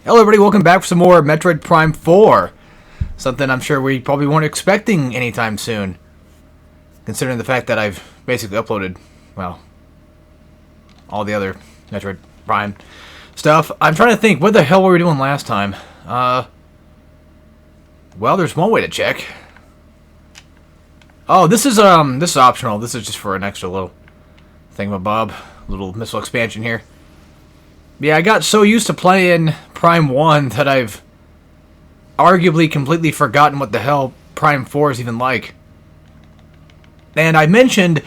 Hello everybody, welcome back for some more Metroid Prime 4. Something I'm sure we probably weren't expecting anytime soon. Considering the fact that I've basically uploaded, well, all the other Metroid Prime stuff. I'm trying to think, what the hell were we doing last time? Well, there's one way to check. Oh, this is optional. This is just for an extra little thingamabob. Little missile expansion here. Yeah, I got so used to playing Prime 1 that I've arguably completely forgotten what the hell Prime 4 is even like. And I mentioned,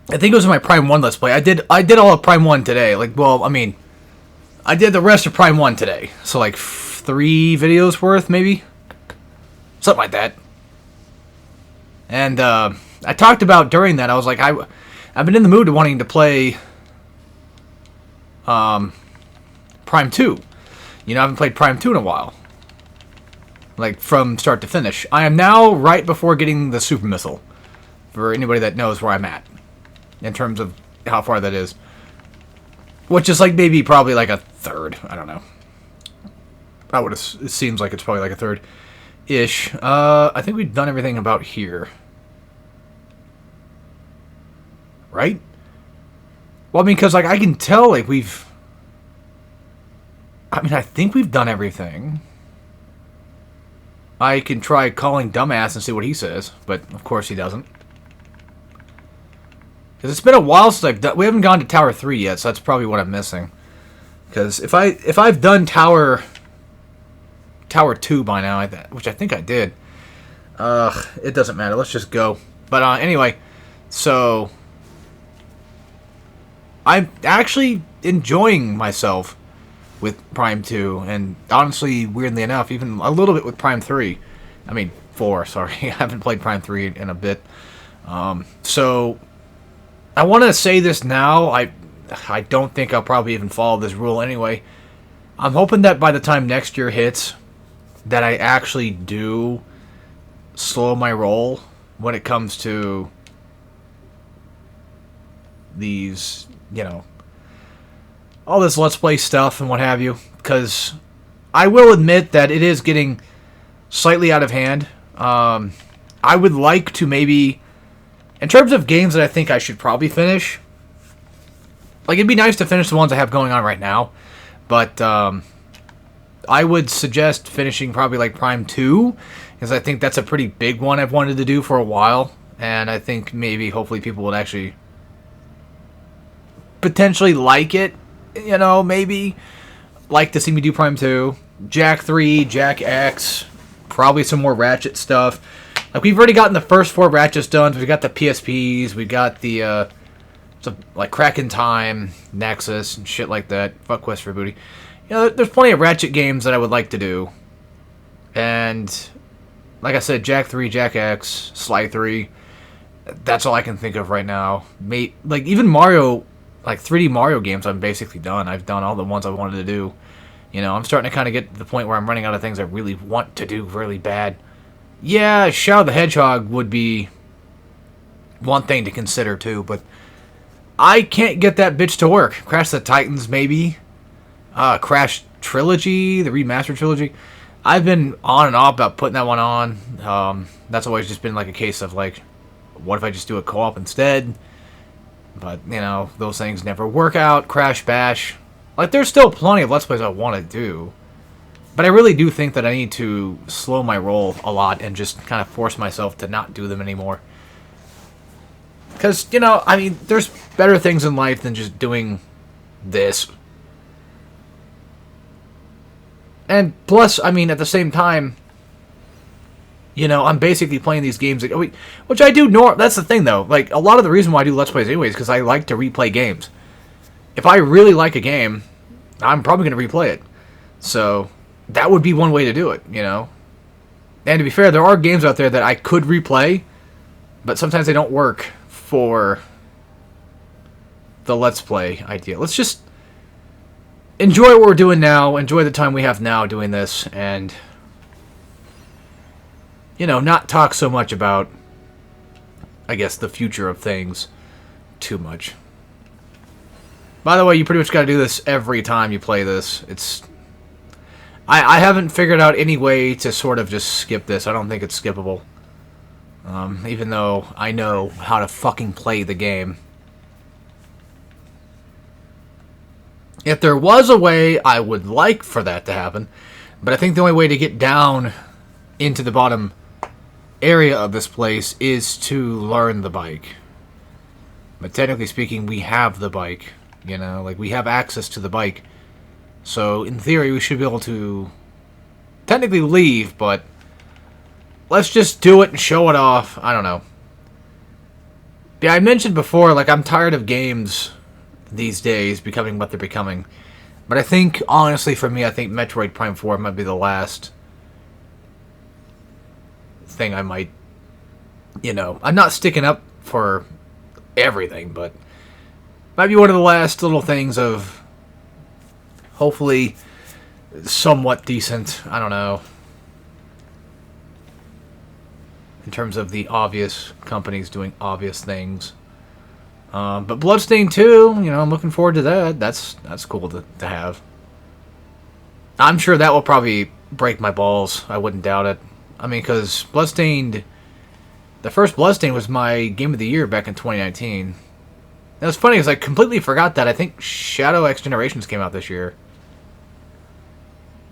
I think it was in my Prime 1 Let's Play, I did all of Prime 1 today. Like, well, I mean, I did the rest of Prime 1 today. So, like, 3 videos worth, maybe? Something like that. And, I talked about during that, I was like, I've been in the mood of wanting to play Prime 2. You know, I haven't played Prime 2 in a while. Like, from start to finish. I am now right before getting the Super Missile. For anybody that knows where I'm at. In terms of how far that is. Which is like maybe probably like a third. I don't know. It seems like it's probably like a third-ish. I think we've done everything about here. Right? Well, I mean, because, like, I can tell, like, I think we've done everything. I can try calling Dumbass and see what he says, but, of course, he doesn't. Because it's been a while since we haven't gone to Tower 3 yet, so that's probably what I'm missing. Because if I've done Tower 2 by now, which I think I did, it doesn't matter. Let's just go. But, anyway, so I'm actually enjoying myself with Prime 2, and honestly, weirdly enough, even a little bit with Prime 3. I mean, 4, sorry. I haven't played Prime 3 in a bit. So, I want to say this now. I don't think I'll probably even follow this rule anyway. I'm hoping that by the time next year hits, that I actually do slow my roll when it comes to these, you know, all this Let's Play stuff and what have you, because I will admit that it is getting slightly out of hand. I would like to maybe, in terms of games that I think I should probably finish, like, it'd be nice to finish the ones I have going on right now, but I would suggest finishing probably like Prime 2, because I think that's a pretty big one I've wanted to do for a while, and I think maybe, hopefully, people would actually potentially like it, you know, maybe like to see me do Prime 2, Jack 3, Jack X, probably some more Ratchet stuff. Like, we've already gotten the first 4 Ratchets done. We got the PSPs, we got the like Crack in Time, Nexus, and shit like that. Fuck Quest for Booty. You know, there's plenty of Ratchet games that I would like to do. And like I said, Jack 3, Jack X, Sly 3. That's all I can think of right now. Like, even Mario, like 3D Mario games, I'm basically done. I've done all the ones I wanted to do. You know, I'm starting to kind of get to the point where I'm running out of things I really want to do really bad. Yeah, Shadow the Hedgehog would be one thing to consider too, but I can't get that bitch to work. Crash the Titans, maybe. Crash Trilogy, the remastered trilogy. I've been on and off about putting that one on. That's always just been like a case of like, what if I just do a co-op instead? But, you know, those things never work out. Crash Bash. Like, there's still plenty of Let's Plays I want to do. But I really do think that I need to slow my roll a lot and just kind of force myself to not do them anymore. Because, you know, I mean, there's better things in life than just doing this. And plus, I mean, at the same time, you know, I'm basically playing these games, which I do. That's the thing, though. Like, a lot of the reason why I do Let's Plays anyways is because I like to replay games. If I really like a game, I'm probably going to replay it. So, that would be one way to do it, you know. And to be fair, there are games out there that I could replay, but sometimes they don't work for the Let's Play idea. Let's just enjoy what we're doing now, enjoy the time we have now doing this, and, you know, not talk so much about, I guess, the future of things too much. By the way, you pretty much got to do this every time you play this. I haven't figured out any way to sort of just skip this. I don't think it's skippable. Even though I know how to fucking play the game. If there was a way, I would like for that to happen. But I think the only way to get down into the bottom area of this place is to learn the bike. But technically speaking, we have the bike. You know, like, we have access to the bike. So, in theory, we should be able to technically leave, but let's just do it and show it off. I don't know. Yeah, I mentioned before, like, I'm tired of games these days becoming what they're becoming. But I think, honestly, for me, I think Metroid Prime 4 might be the last thing I might, you know, I'm not sticking up for everything, but might be one of the last little things of hopefully somewhat decent, I don't know, in terms of the obvious companies doing obvious things. But Bloodstained 2, you know, I'm looking forward to that. That's cool to have. I'm sure that will probably break my balls. I wouldn't doubt it. I mean, because Bloodstained, the first Bloodstained was my Game of the Year back in 2019. It was funny because I completely forgot that. I think Shadow X Generations came out this year.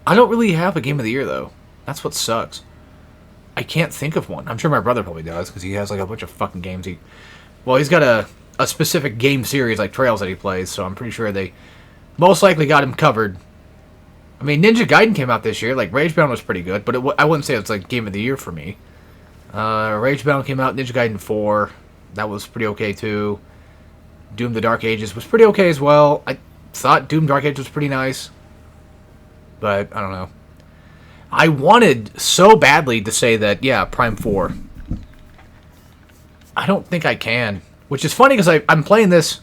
I don't really have a Game of the Year, though. That's what sucks. I can't think of one. I'm sure my brother probably does, because he has like a bunch of fucking games. He's got a specific game series like Trails that he plays, so I'm pretty sure they most likely got him covered. I mean, Ninja Gaiden came out this year. Like, Ragebound was pretty good, but I wouldn't say it's like Game of the Year for me. Ragebound came out, Ninja Gaiden 4. That was pretty okay, too. Doom the Dark Ages was pretty okay as well. I thought Doom Dark Ages was pretty nice. But, I don't know. I wanted so badly to say that, yeah, Prime 4. I don't think I can. Which is funny, because I'm playing this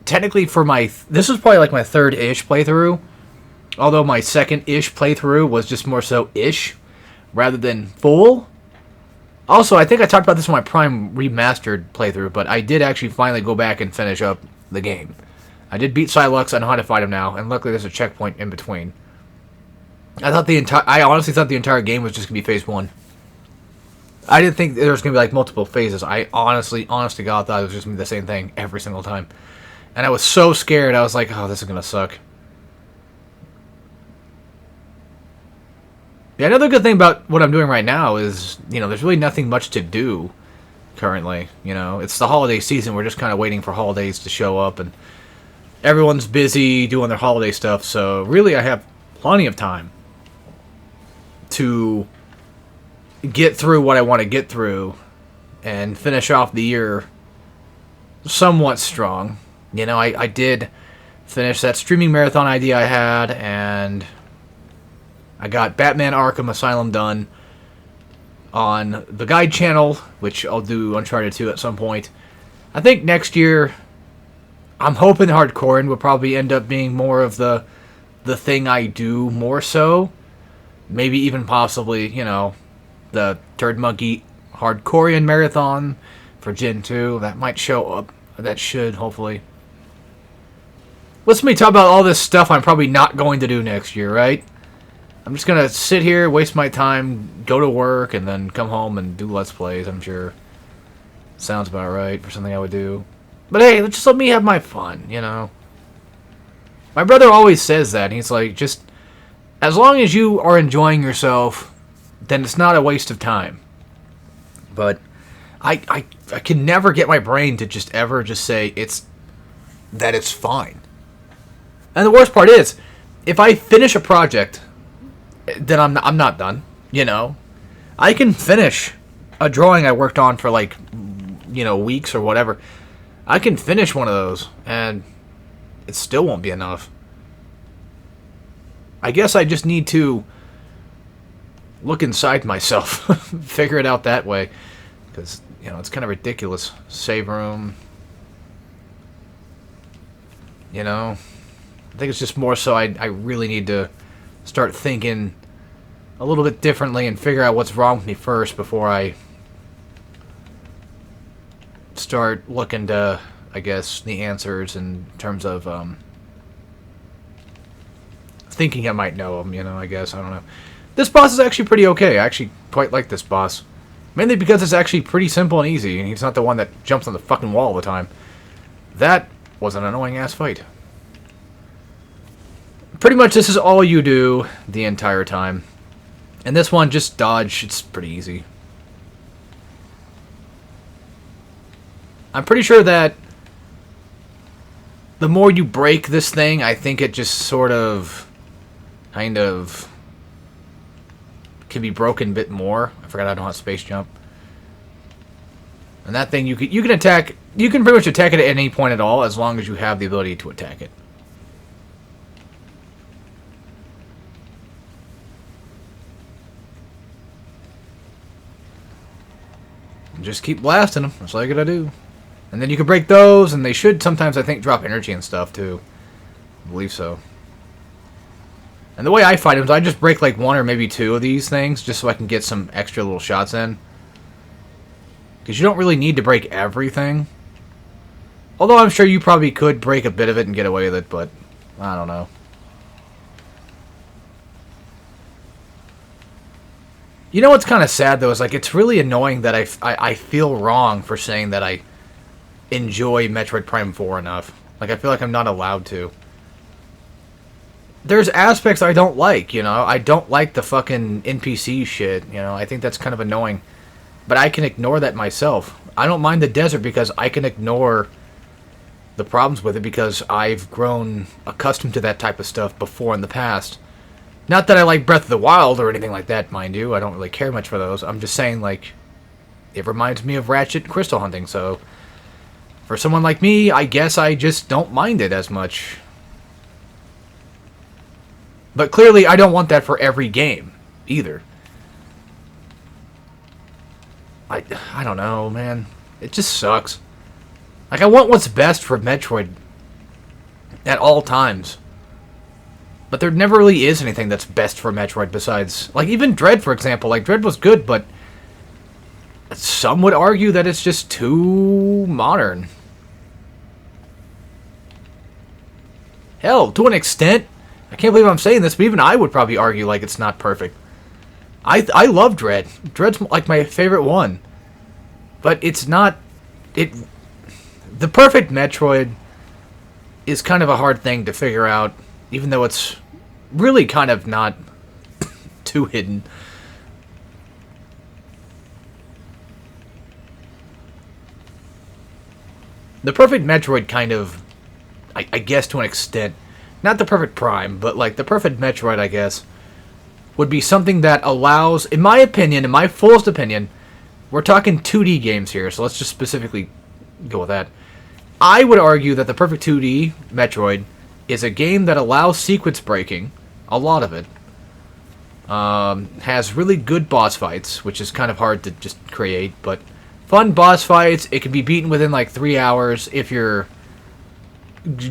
technically for my... This was probably like my third-ish playthrough. Although my second-ish playthrough was just more so ish, rather than full. Also, I think I talked about this in my Prime Remastered playthrough, but I did actually finally go back and finish up the game. I did beat Psylux. I know how to fight him now, and luckily there's a checkpoint in between. I honestly thought the entire game was just going to be phase 1. I didn't think there was going to be like multiple phases. I honest to God, thought it was just going to be the same thing every single time. And I was so scared, I was like, oh, this is going to suck. Yeah, another good thing about what I'm doing right now is, you know, there's really nothing much to do currently. You know, it's the holiday season. We're just kind of waiting for holidays to show up, and everyone's busy doing their holiday stuff. So really, I have plenty of time to get through what I want to get through and finish off the year somewhat strong. You know, I did finish that streaming marathon idea I had, and I got Batman Arkham Asylum done on the guide channel, which I'll do Uncharted 2 at some point. I think next year, I'm hoping Hardcorean will probably end up being more of the thing I do more so. Maybe even possibly, you know, the Turd Monkey Hardcorean Marathon for Gen 2. That might show up. That should, hopefully. Let's me talk about all this stuff I'm probably not going to do next year, right? I'm just going to sit here, waste my time, go to work, and then come home and do Let's Plays, I'm sure. Sounds about right for something I would do. But hey, just let me have my fun, you know? My brother always says that. He's like, just as long as you are enjoying yourself, then it's not a waste of time. But I can never get my brain to just ever just say it's fine. And the worst part is, if I finish a project, then I'm not done, you know? I can finish a drawing I worked on for like, you know, weeks or whatever. I can finish one of those, and it still won't be enough. I guess I just need to look inside myself, figure it out that way, because, you know, it's kind of ridiculous. Save room, you know? I think it's just more so I really need to start thinking a little bit differently and figure out what's wrong with me first before I start looking to I guess, the answers in terms of thinking I might know them, you know, I guess. I don't know. This boss is actually pretty okay. I actually quite like this boss. Mainly because it's actually pretty simple and easy, and he's not the one that jumps on the fucking wall all the time. That was an annoying-ass fight. Pretty much this is all you do the entire time. And this one, just dodge. It's pretty easy. I'm pretty sure that the more you break this thing, I think it just sort of, kind of, can be broken a bit more. I forgot I don't have space jump. And that thing, you can attack, you can pretty much attack it at any point at all, as long as you have the ability to attack it. Just keep blasting them. That's all you gotta do. And then you can break those, and they should sometimes, I think, drop energy and stuff, too. I believe so. And the way I fight them is I just break, like, one or maybe two of these things, just so I can get some extra little shots in. Because you don't really need to break everything. Although I'm sure you probably could break a bit of it and get away with it, but I don't know. You know what's kind of sad, though, is like it's really annoying that I feel wrong for saying that I enjoy Metroid Prime 4 enough. Like, I feel like I'm not allowed to. There's aspects I don't like, you know? I don't like the fucking NPC shit, you know? I think that's kind of annoying. But I can ignore that myself. I don't mind the desert because I can ignore the problems with it because I've grown accustomed to that type of stuff before in the past. Not that I like Breath of the Wild or anything like that, mind you. I don't really care much for those. I'm just saying, like, it reminds me of Ratchet and crystal hunting, so for someone like me, I guess I just don't mind it as much. But clearly, I don't want that for every game, either. I don't know, man. It just sucks. Like, I want what's best for Metroid at all times. But there never really is anything that's best for Metroid besides... Like, even Dread, for example. Like, Dread was good, but some would argue that it's just too modern. Hell, to an extent. I can't believe I'm saying this, but even I would probably argue, like, it's not perfect. I love Dread. Dread's, like, my favorite one. But it's not... The perfect Metroid is kind of a hard thing to figure out, even though it's really kind of not too hidden. The perfect Metroid kind of, I guess to an extent, not the perfect Prime, but like the perfect Metroid, I guess, would be something that allows, in my opinion, in my fullest opinion, we're talking 2D games here, so let's just specifically go with that. I would argue that the perfect 2D Metroid is a game that allows sequence breaking, a lot of it, has really good boss fights, which is kind of hard to just create, but fun boss fights. It can be beaten within like 3 hours if you're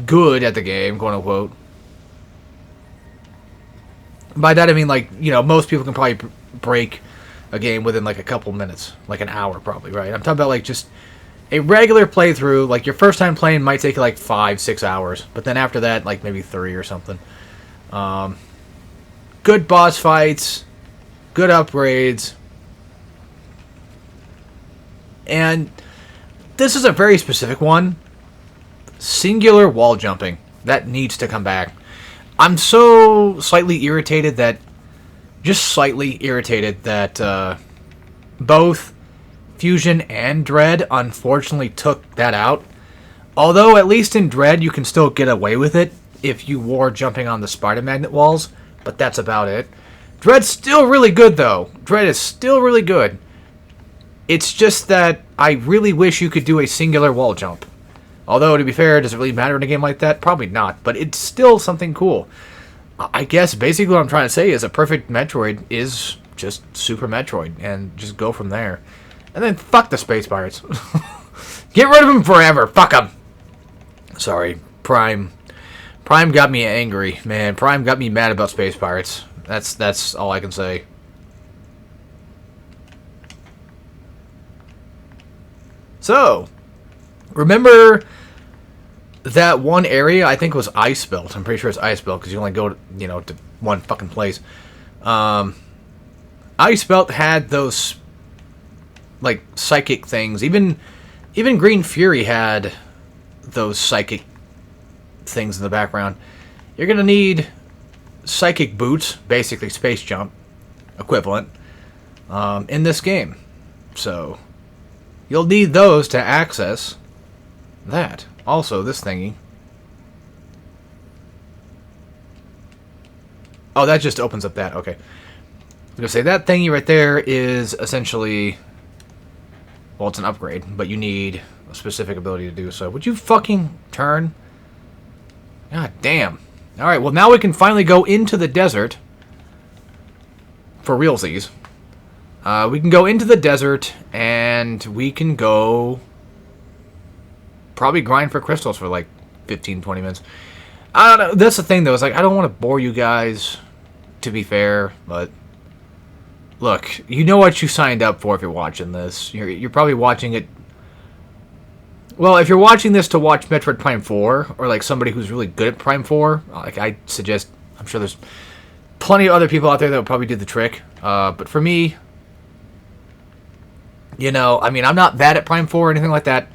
good at the game, quote unquote. By that I mean, like, you know, most people can probably break a game within like a couple minutes, like an hour probably, right? I'm talking about like just a regular playthrough. Like your first time playing might take like 5-6 hours, but then after that, like maybe 3 or something. Good boss fights, good upgrades, and this is a very specific one. Singular wall jumping. That needs to come back. I'm so slightly irritated that... Just slightly irritated that both Fusion and Dread unfortunately took that out. Although, at least in Dread, you can still get away with it if you wore jumping on the spider magnet walls. But that's about it. Dread's still really good, though. Dread is still really good. It's just that I really wish you could do a singular wall jump. Although, to be fair, does it really matter in a game like that? Probably not, but it's still something cool. I guess basically what I'm trying to say is a perfect Metroid is just Super Metroid, and just go from there. And then fuck the Space Pirates. Get rid of them forever. Fuck them. Sorry, Prime. Prime got me angry, man. Prime got me mad about Space Pirates. That's all I can say. So, remember that one area, I think, was ice built. I'm pretty sure it's ice built because you only go, to one fucking place. Ice Belt had those like psychic things. Even Green Fury had those psychic things in the background. You're gonna need psychic boots, basically space jump equivalent, in this game. So you'll need those to access that. Also, this thingy. Oh, that just opens up that. Okay. I was going to say, that thingy right there is essentially... Well, it's an upgrade, but you need a specific ability to do so. Would you fucking turn? God damn. Alright, well now we can finally go into the desert. For realsies. We can go into the desert, and we can go... Probably grind for crystals for like 15, 20 minutes. I don't know. That's the thing, though. It's like, I don't want to bore you guys, to be fair, but... Look, you know what you signed up for if you're watching this. You're probably watching it... Well, if you're watching this to watch Metroid Prime 4, or like somebody who's really good at Prime 4, like I suggest... I'm sure there's plenty of other people out there that would probably do the trick. But for me... I mean, I'm not bad at Prime 4 or anything like that.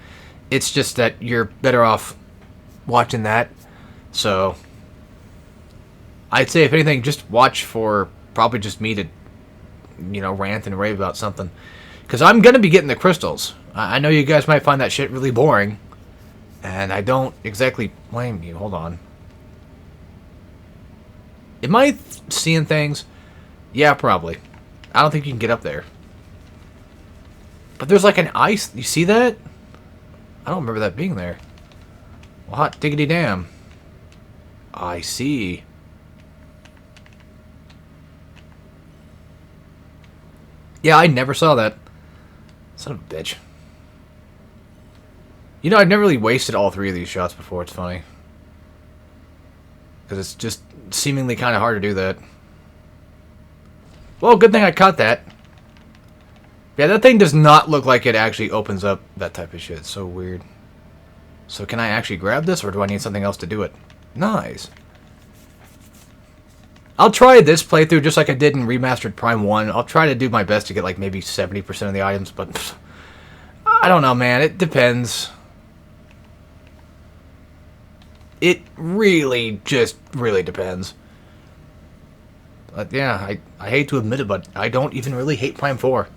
It's just that you're better off watching that. So, I'd say, if anything, just watch for probably just me to, rant and rave about something. Because I'm going to be getting the crystals. I know you guys might find that shit really boring. And I don't exactly blame you. Hold on. Am I seeing things? Yeah, probably. I don't think you can get up there. But there's like an ice... You see that? I don't remember that being there. Well, hot diggity damn. I see. Yeah, I never saw that. Son of a bitch. I've never really wasted all three of these shots before. It's funny. Because it's just seemingly kind of hard to do that. Well, good thing I caught that. Yeah, that thing does not look like it actually opens up that type of shit. It's so weird. So can I actually grab this, or do I need something else to do it? Nice. I'll try this playthrough just like I did in Remastered Prime 1. I'll try to do my best to get like maybe 70% of the items, but I don't know, man. It depends. It really depends. But yeah, I hate to admit it, but I don't even really hate Prime 4.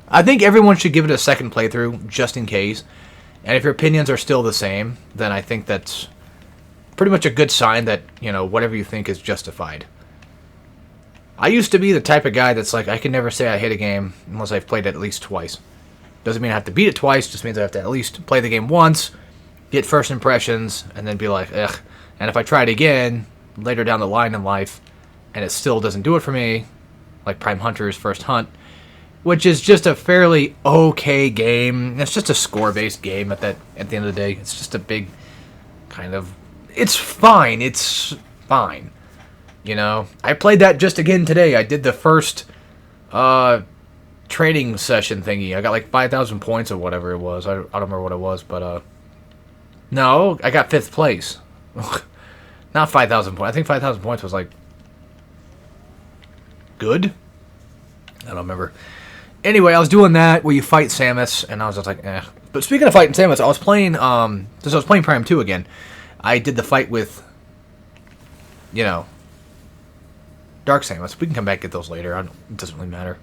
I think everyone should give it a second playthrough, just in case. And if your opinions are still the same, then I think that's pretty much a good sign that, whatever you think is justified. I used to be the type of guy that's like, I can never say I hate a game unless I've played it at least twice. Doesn't mean I have to beat it twice, just means I have to at least play the game once, get first impressions, and then be like, ugh. And if I try it again, later down the line in life, and it still doesn't do it for me, like Prime Hunter's First Hunt, which is just a fairly okay game. It's just a score-based game at the end of the day. It's just a big kind of... It's fine. It's fine. I played that just again today. I did the first training session thingy. I got like 5,000 points or whatever it was. I don't remember what it was, but... No, I got 5th place. Not 5,000 points. I think 5,000 points was like... Good? I don't remember. Anyway, I was doing that where you fight Samus, and I was just like, eh. But speaking of fighting Samus, I was playing, since I was playing Prime 2 again, I did the fight with, Dark Samus. We can come back and get those later. It doesn't really matter.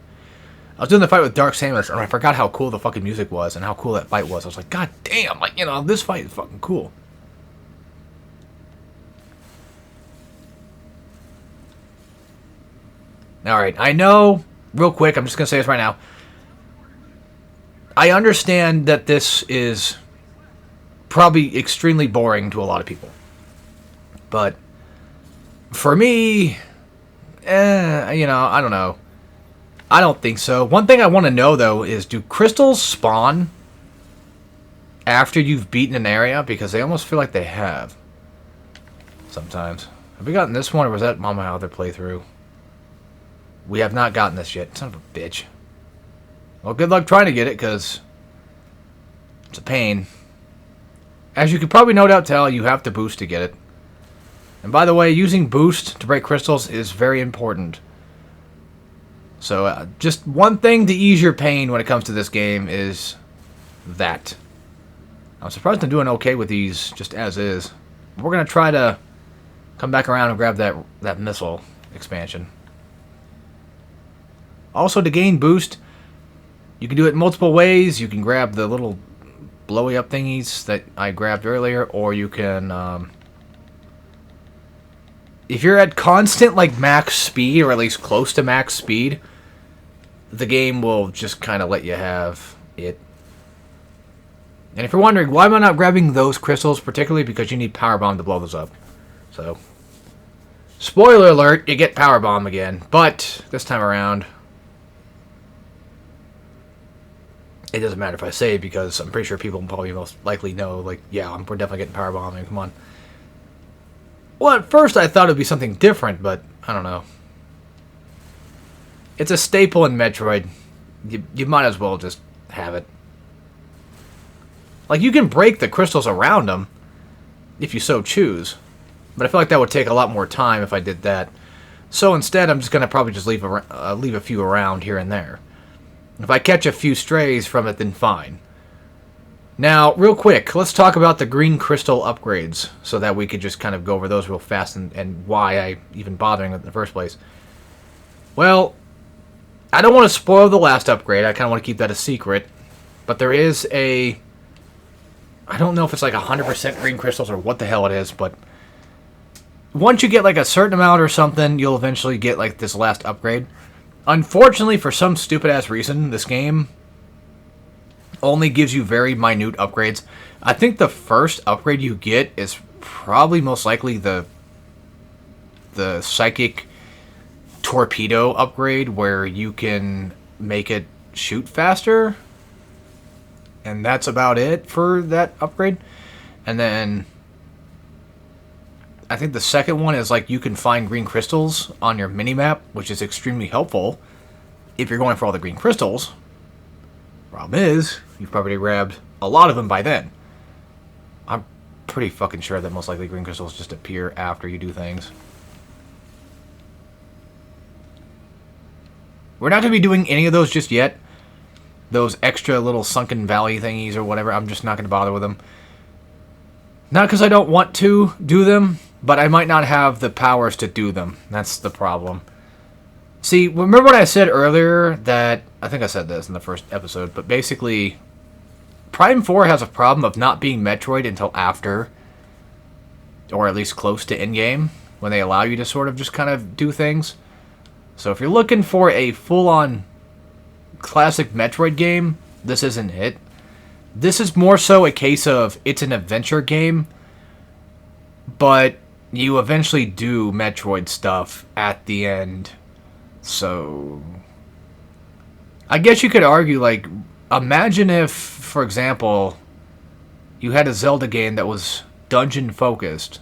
I was doing the fight with Dark Samus, and I forgot how cool the fucking music was and how cool that fight was. I was like, God damn, like, this fight is fucking cool. Alright, I know, real quick, I'm just going to say this right now. I understand that this is probably extremely boring to a lot of people. But for me, I don't know. I don't think so. One thing I want to know, though, is do crystals spawn after you've beaten an area? Because they almost feel like they have. Sometimes. Have we gotten this one, or was that on my other playthrough? We have not gotten this yet. Son of a bitch. Well, good luck trying to get it, because it's a pain. As you can probably no doubt tell, you have to boost to get it. And by the way, using boost to break crystals is very important. So just one thing to ease your pain when it comes to this game is that. I'm surprised I'm doing okay with these just as is. We're going to try to come back around and grab that missile expansion. Also, to gain boost, you can do it in multiple ways. You can grab the little blowy up thingies that I grabbed earlier, or you can, if you're at constant like max speed, or at least close to max speed, the game will just kind of let you have it. And if you're wondering, why am I not grabbing those crystals, particularly because you need Power Bomb to blow those up. So, spoiler alert, you get Power Bomb again, but this time around, it doesn't matter if I say it, because I'm pretty sure people probably most likely know, like, yeah, we're definitely getting Power Bomb, come on. Well, at first I thought it would be something different, but I don't know. It's a staple in Metroid. You might as well just have it. Like, you can break the crystals around them, if you so choose. But I feel like that would take a lot more time if I did that. So instead, I'm just going to probably just leave a few around here and there. If I catch a few strays from it, then fine. Now, real quick, let's talk about the green crystal upgrades, so that we could just kind of go over those real fast and why I even bothering it in the first place. Well, I don't want to spoil the last upgrade. I kind of want to keep that a secret. But there is a... I don't know if it's like 100% green crystals or what the hell it is, but once you get like a certain amount or something, you'll eventually get like this last upgrade. Unfortunately, for some stupid-ass reason, this game only gives you very minute upgrades. I think the first upgrade you get is probably most likely the psychic torpedo upgrade, where you can make it shoot faster. And that's about it for that upgrade. And then I think the second one is like you can find green crystals on your minimap, which is extremely helpful if you're going for all the green crystals. Problem is, you've probably grabbed a lot of them by then. I'm pretty fucking sure that most likely green crystals just appear after you do things. We're not going to be doing any of those just yet. Those extra little sunken valley thingies or whatever, I'm just not going to bother with them. Not because I don't want to do them, but I might not have the powers to do them. That's the problem. See, remember what I said earlier that... I think I said this in the first episode, but basically, Prime 4 has a problem of not being Metroid until after, or at least close to endgame, when they allow you to sort of just kind of do things. So if you're looking for a full-on classic Metroid game, this isn't it. This is more so a case of it's an adventure game, but you eventually do Metroid stuff at the end. So I guess you could argue, like, imagine if, for example, you had a Zelda game that was dungeon focused.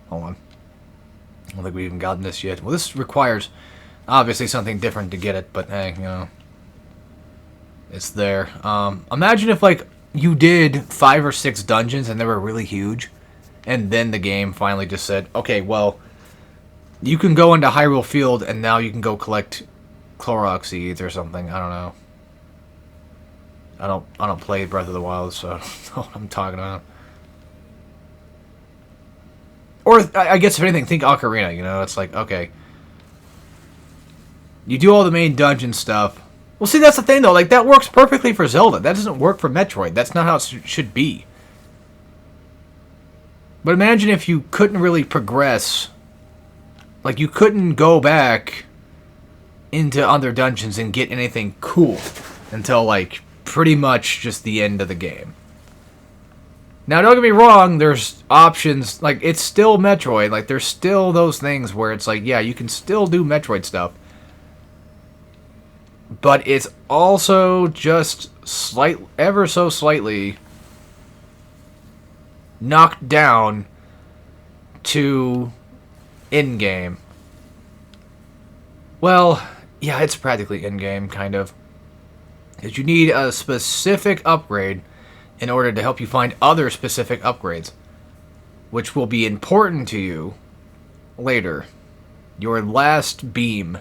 Hold on. I don't think we've even gotten this yet. Well, this requires obviously something different to get it, but hey, you know, it's there. Imagine if, like, you did 5 or 6 dungeons and they were really huge, and then the game finally just said, okay, well, you can go into Hyrule Field and now you can go collect Korok seeds or something. I don't know. I don't play Breath of the Wild, so I don't know what I'm talking about. Or, I guess if anything, think Ocarina, you know? It's like, okay, you do all the main dungeon stuff. Well, see, that's the thing, though. Like, that works perfectly for Zelda. That doesn't work for Metroid. That's not how it should be. But imagine if you couldn't really progress. Like, you couldn't go back into other dungeons and get anything cool until, like, pretty much just the end of the game. Now, don't get me wrong, there's options. Like, it's still Metroid. Like, there's still those things where it's like, yeah, you can still do Metroid stuff. But it's also just ever so slightly knocked down to in-game. Well, yeah, it's practically in-game, kind of. is you need a specific upgrade in order to help you find other specific upgrades, which will be important to you later. Your last beam.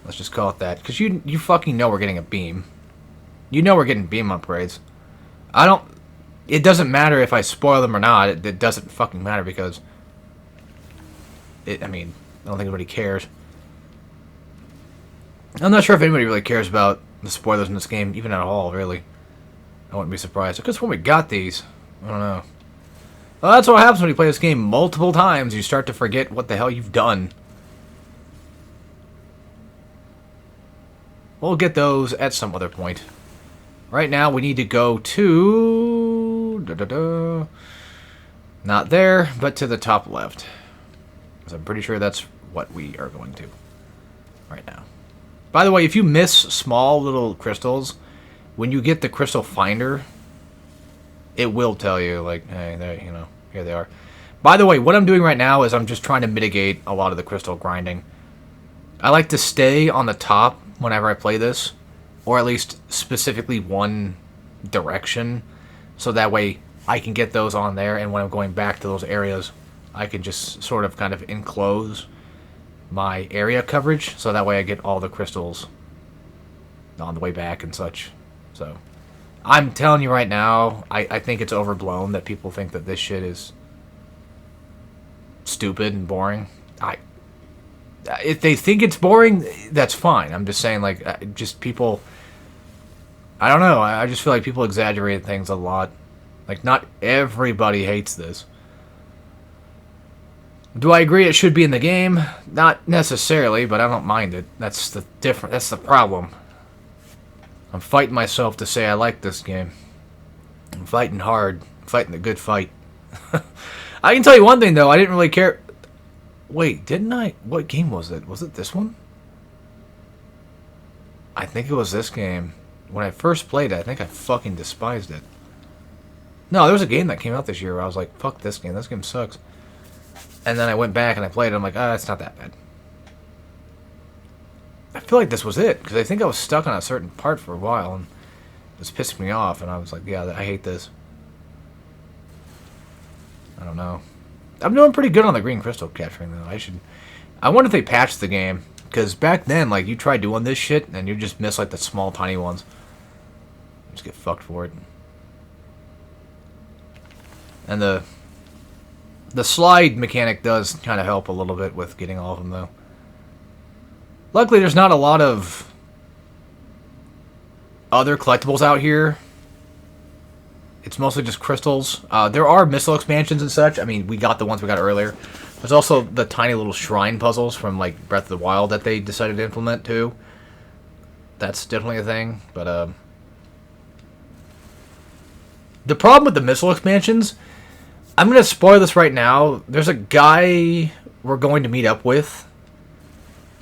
Let's just call it that. Because you fucking know we're getting a beam. You know we're getting beam upgrades. It doesn't matter if I spoil them or not. It doesn't fucking matter because... I don't think anybody cares. I'm not sure if anybody really cares about the spoilers in this game, even at all, really. I wouldn't be surprised. Because when we got these, I don't know. Well, that's what happens when you play this game multiple times. You start to forget what the hell you've done. We'll get those at some other point. Right now, we need to go to... Not there, but to the top left. Because I'm pretty sure that's what we are going to. Right now. By the way, if you miss small little crystals, when you get the crystal finder, it will tell you, like, hey, there, here they are. By the way, what I'm doing right now is I'm just trying to mitigate a lot of the crystal grinding. I like to stay on the top whenever I play this, or at least specifically one direction, so that way I can get those on there, and when I'm going back to those areas, I can just sort of kind of enclose my area coverage, so that way I get all the crystals on the way back and such. So, I'm telling you right now, I think it's overblown that people think that this shit is stupid and boring. If they think it's boring, that's fine. I'm just saying, like, just people... I don't know. I just feel like people exaggerate things a lot. Like, not everybody hates this. Do I agree it should be in the game? Not necessarily, but I don't mind it. That's the problem. I'm fighting myself to say I like this game. I'm fighting hard. I'm fighting a good fight. I can tell you one thing, though. I didn't really care... Wait, didn't I? What game was it? Was it this one? I think it was this game. When I first played it, I think I fucking despised it. No, there was a game that came out this year where I was like, fuck this game. This game sucks. And then I went back and I played it. I'm like, it's not that bad. I feel like this was it. Because I think I was stuck on a certain part for a while. And it was pissing me off. And I was like, yeah, I hate this. I don't know. I'm doing pretty good on the green crystal capturing, though. I wonder if they patched the game. Because back then, like, you try doing this shit, and you just miss, like, the small, tiny ones. You just get fucked for it. And the slide mechanic does kind of help a little bit with getting all of them, though. Luckily, there's not a lot of other collectibles out here. It's mostly just crystals. There are missile expansions and such. I mean, we got the ones we got earlier. There's also the tiny little shrine puzzles from, like, Breath of the Wild that they decided to implement, too. That's definitely a thing, but, the problem with the missile expansions... I'm going to spoil this right now. There's a guy we're going to meet up with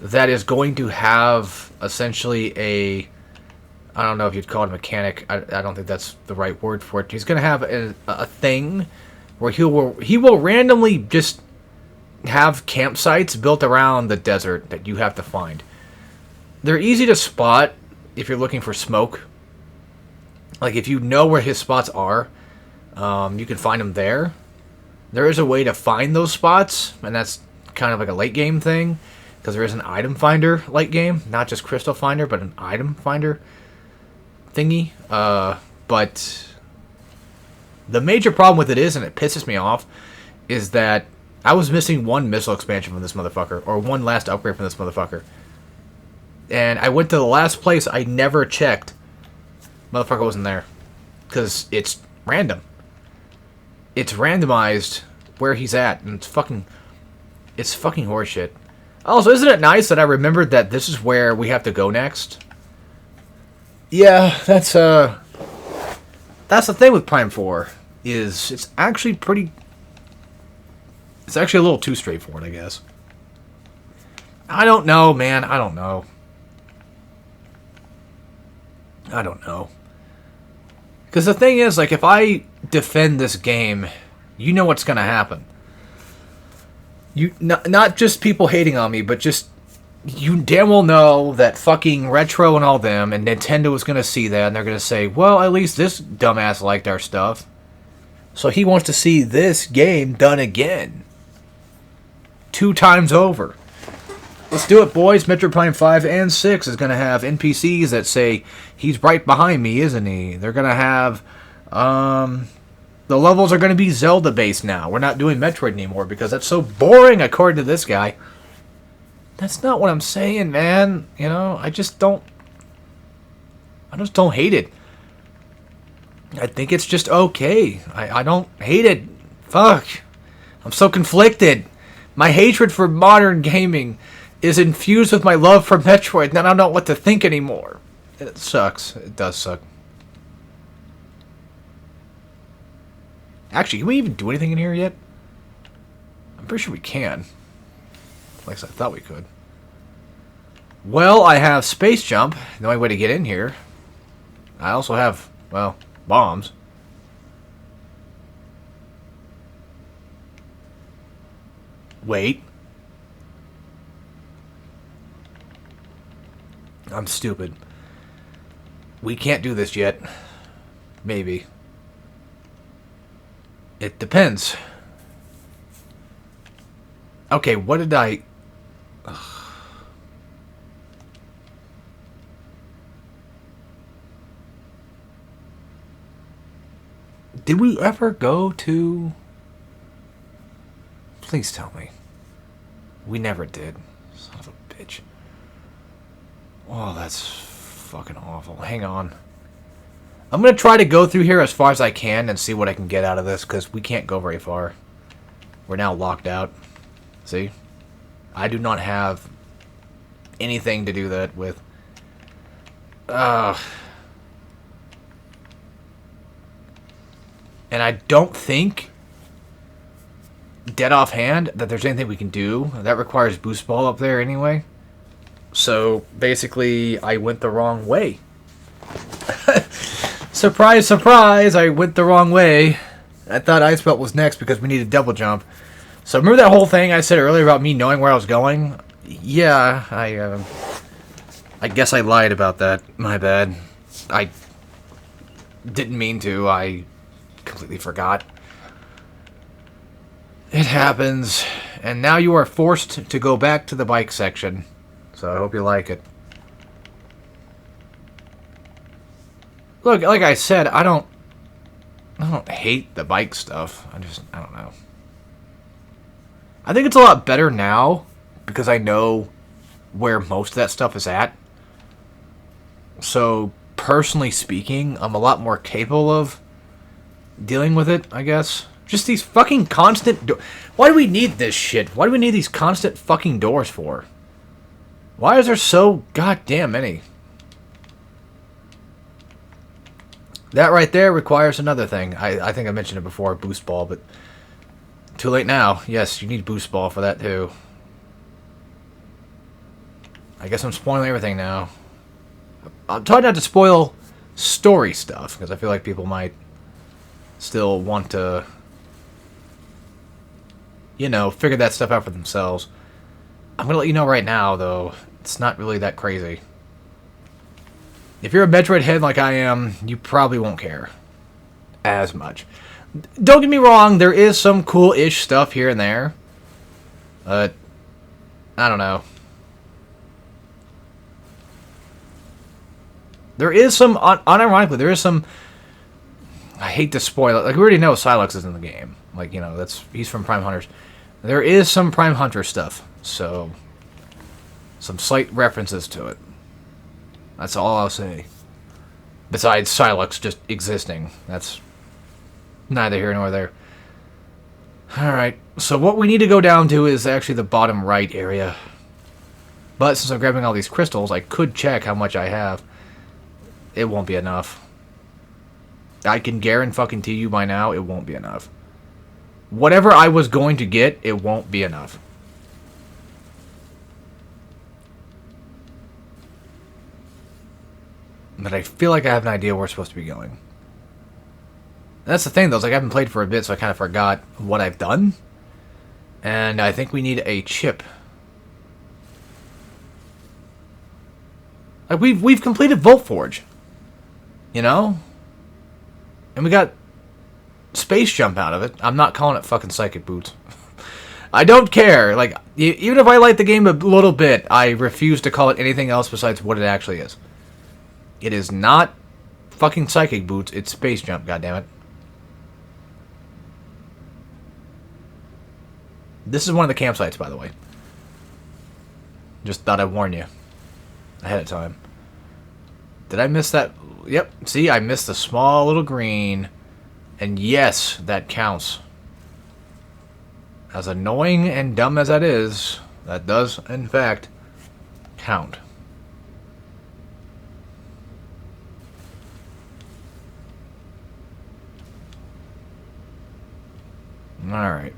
that is going to have, essentially, a... I don't know if you'd call it a mechanic. I don't think that's the right word for it. He's going to have a thing where he will randomly just have campsites built around the desert that you have to find. They're easy to spot if you're looking for smoke. Like, if you know where his spots are, you can find them there. There is a way to find those spots, and that's kind of like a late game thing, because there is an item finder late game, not just crystal finder, but an item finder thingy. But the major problem with it is, and it pisses me off, is that I was missing one missile expansion from this motherfucker, or one last upgrade from this motherfucker. And I went to the last place I never checked. Motherfucker wasn't there. Because it's random. It's randomized where he's at, and it's fucking horseshit. Also, isn't it nice that I remembered that this is where we have to go next? Yeah, that's the thing with Prime 4, is it's actually pretty... It's actually a little too straightforward, I guess. I don't know, man. I don't know. Because the thing is, like, if I defend this game, you know what's going to happen. Not just people hating on me, but just you damn well know that fucking Retro and all them and Nintendo is going to see that and they're going to say, well, at least this dumbass liked our stuff. So he wants to see this game done again. 2 times over. Let's do it, boys. Metroid Prime 5 and 6 is going to have NPCs that say, he's right behind me, isn't he? They're going to have, the levels are going to be Zelda-based now. We're not doing Metroid anymore because that's so boring, according to this guy. That's not what I'm saying, man. You know, I just don't hate it. I think it's just okay. I don't hate it. Fuck. I'm so conflicted. My hatred for modern gaming is infused with my love for Metroid, and I don't know what to think anymore. It sucks. It does suck. Actually, can we even do anything in here yet? I'm pretty sure we can. At least I thought we could. Well, I have space jump. The only way to get in here. I also have, well, bombs. Wait. I'm stupid. We can't do this yet. Maybe. It depends. Okay, what did I... Ugh. Did we ever go to... Please tell me. We never did. Son of a bitch. Oh, that's fucking awful. Hang on. I'm going to try to go through here as far as I can and see what I can get out of this, because we can't go very far. We're now locked out. See? I do not have anything to do that with. And I don't think, dead offhand, that there's anything we can do. That requires boost ball up there anyway. So, basically, I went the wrong way. Surprise, surprise, I went the wrong way. I thought Ice Belt was next because we needed double jump. So remember that whole thing I said earlier about me knowing where I was going? Yeah, I guess I lied about that. My bad. I didn't mean to. I completely forgot. It happens. And now you are forced to go back to the bike section. So I hope you like it. Look, like I said, I don't hate the bike stuff. I don't know. I think it's a lot better now because I know where most of that stuff is at. So, personally speaking, I'm a lot more capable of dealing with it, I guess. Just these fucking constant why do we need this shit? Why do we need these constant fucking doors for? Why is there so goddamn many? That right there requires another thing. I think I mentioned it before, boost ball, but too late now. Yes, you need boost ball for that too. I guess I'm spoiling everything now. I'm trying not to spoil story stuff, because I feel like people might still want to, you know, figure that stuff out for themselves. I'm going to let you know right now, though, it's not really that crazy. If you're a Metroid head like I am, you probably won't care as much. Don't get me wrong, there is some cool-ish stuff here and there. But, I don't know. There is some, unironically, there is some, I hate to spoil it, like we already know Silex is in the game. Like, you know, he's from Prime Hunters. There is some Prime Hunter stuff, so, some slight references to it. That's all I'll say. Besides Silex just existing. That's neither here nor there. Alright, so what we need to go down to is actually the bottom right area. But since I'm grabbing all these crystals, I could check how much I have. It won't be enough. I can guarantee you by now, it won't be enough. Whatever I was going to get, it won't be enough. But I feel like I have an idea where we're supposed to be going. That's the thing, though, is like I haven't played for a bit, so I kind of forgot what I've done. And I think we need a chip. Like, we've completed Volt Forge. You know? And we got space jump out of it. I'm not calling it fucking psychic boots. I don't care. Like, even if I like the game a little bit, I refuse to call it anything else besides what it actually is. It is not fucking psychic boots. It's space jump, goddammit. This is one of the campsites, by the way. Just thought I'd warn you ahead of time. Did I miss that? Yep. See, I missed the small little green. And yes, that counts. As annoying and dumb as that is, that does, in fact, count. Alright.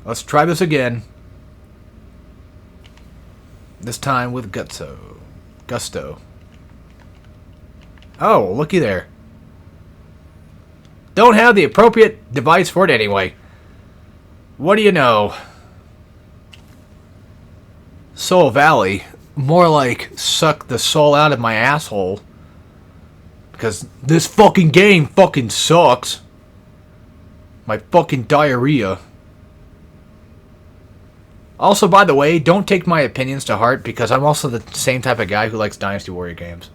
Let's try this again. This time with Gusto. Oh, looky there. Don't have the appropriate device for it anyway. What do you know? Soul Valley. More like suck the soul out of my asshole. Because this fucking game fucking sucks. My fucking diarrhea. Also, by the way, don't take my opinions to heart because I'm also the same type of guy who likes Dynasty Warrior games.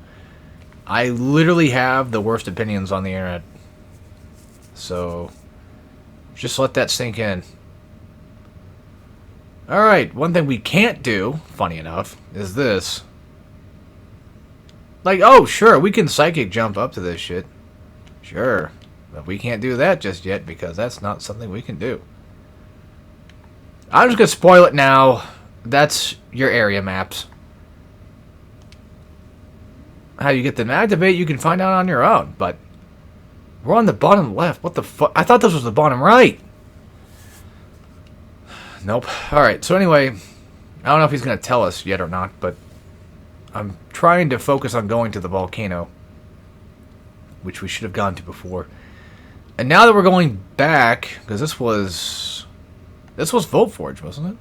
I literally have the worst opinions on the internet. So, just let that sink in. Alright, one thing we can't do, funny enough, is this. Like, oh, sure, we can psychic jump up to this shit. Sure. But we can't do that just yet because that's not something we can do. I'm just going to spoil it now. That's your area maps. How you get them activate, you can find out on your own, but we're on the bottom left. What the fuck? I thought this was the bottom right. Nope. Alright, so anyway, I don't know if he's going to tell us yet or not, but I'm trying to focus on going to the volcano, which we should have gone to before. And now that we're going back, because this was Volt Forge, wasn't it?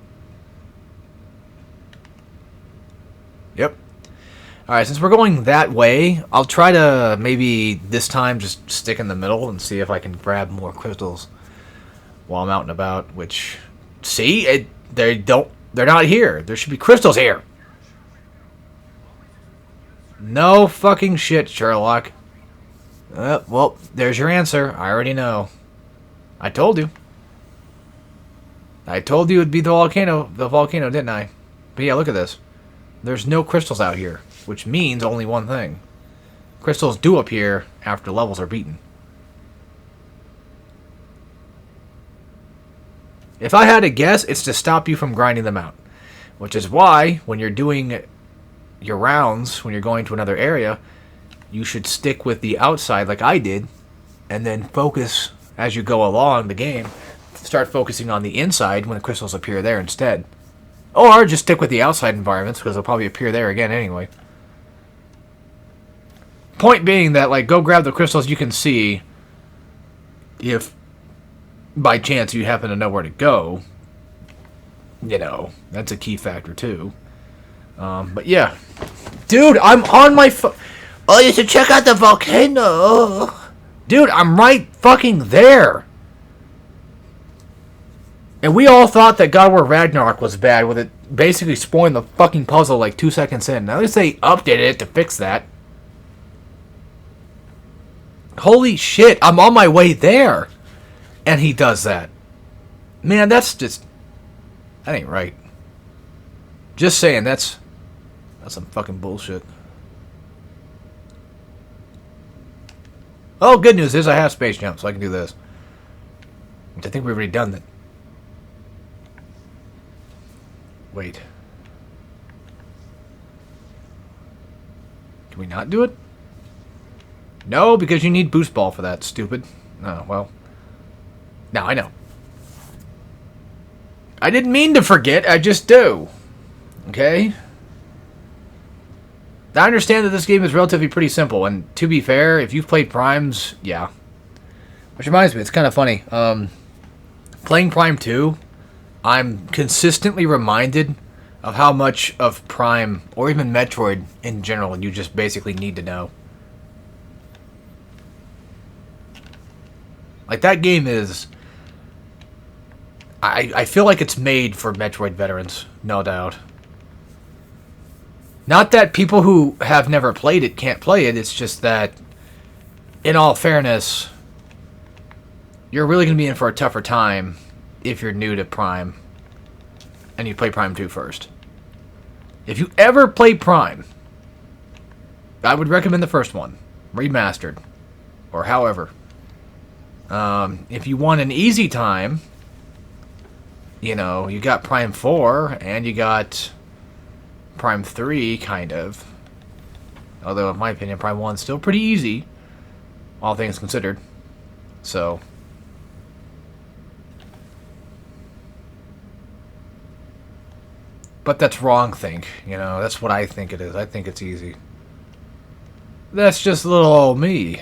Yep. Alright, since we're going that way, I'll try to maybe this time just stick in the middle and see if I can grab more crystals while I'm out and about, which, see, they're not here. There should be crystals here. No fucking shit, Sherlock. Well, there's your answer. I already know. I told you. I told you it'd be the volcano, didn't I? But yeah, look at this. There's no crystals out here, which means only one thing. Crystals do appear after levels are beaten. If I had to guess, it's to stop you from grinding them out. Which is why, when you're doing your rounds, when you're going to another area, you should stick with the outside like I did, and then focus as you go along the game. Start focusing on the inside when the crystals appear there instead. Or just stick with the outside environments, because they'll probably appear there again anyway. Point being that, like, go grab the crystals you can see if by chance you happen to know where to go. You know, that's a key factor too. But yeah. Dude, I'm on my oh, you should check out the volcano. Dude, I'm right fucking there. And we all thought that God of War Ragnarok was bad with it basically spoiling the fucking puzzle like 2 seconds in. Now at least they updated it to fix that. Holy shit, I'm on my way there. And he does that. Man, that's just... that ain't right. Just saying, that's some fucking bullshit. Oh, good news is I have space jump, so I can do this. Which I think we've already done that. Wait. Can we not do it? No, because you need boost ball for that, stupid. Oh, well. Now I know. I didn't mean to forget, I just do. Okay? I understand that this game is relatively pretty simple, and to be fair, if you've played Primes, yeah. Which reminds me, it's kind of funny. Playing Prime 2, I'm consistently reminded of how much of Prime, or even Metroid in general, you just basically need to know. Like, that game is... I feel like it's made for Metroid veterans, no doubt. Not that people who have never played it can't play it, it's just that, in all fairness, you're really going to be in for a tougher time if you're new to Prime, and you play Prime 2 first. If you ever play Prime, I would recommend the first one, remastered, or however. If you want an easy time, you know, you got Prime 4, and you got Prime 3, kind of. Although, in my opinion, Prime 1's still pretty easy, all things considered. So... But that's wrong think, you know, that's what I think it is. I think it's easy. That's just little old me.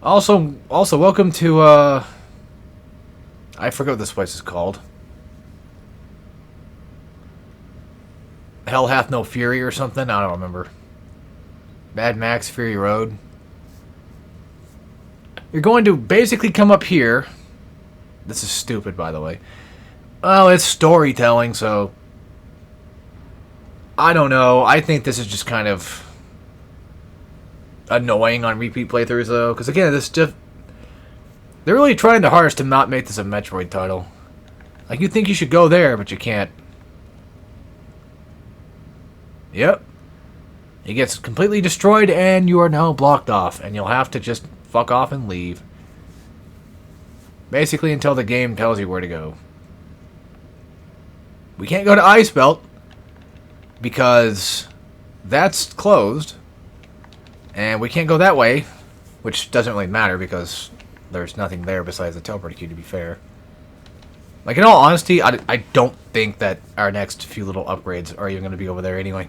Also, welcome to, I forget what this place is called. Hell Hath No Fury or something? I don't remember. Mad Max Fury Road. You're going to basically come up here. This is stupid, by the way. Well, it's storytelling, so... I don't know. I think this is just kind of... annoying on repeat playthroughs, though. Because, again, this just... They're really trying their hardest to not make this a Metroid title. Like, you think you should go there, but you can't. Yep. It gets completely destroyed, and you are now blocked off. And you'll have to just fuck off and leave. Basically, until the game tells you where to go. We can't go to Ice Belt because that's closed. And we can't go that way, which doesn't really matter because there's nothing there besides the teleport key, to be fair. Like, in all honesty, I don't think that our next few little upgrades are even going to be over there anyway.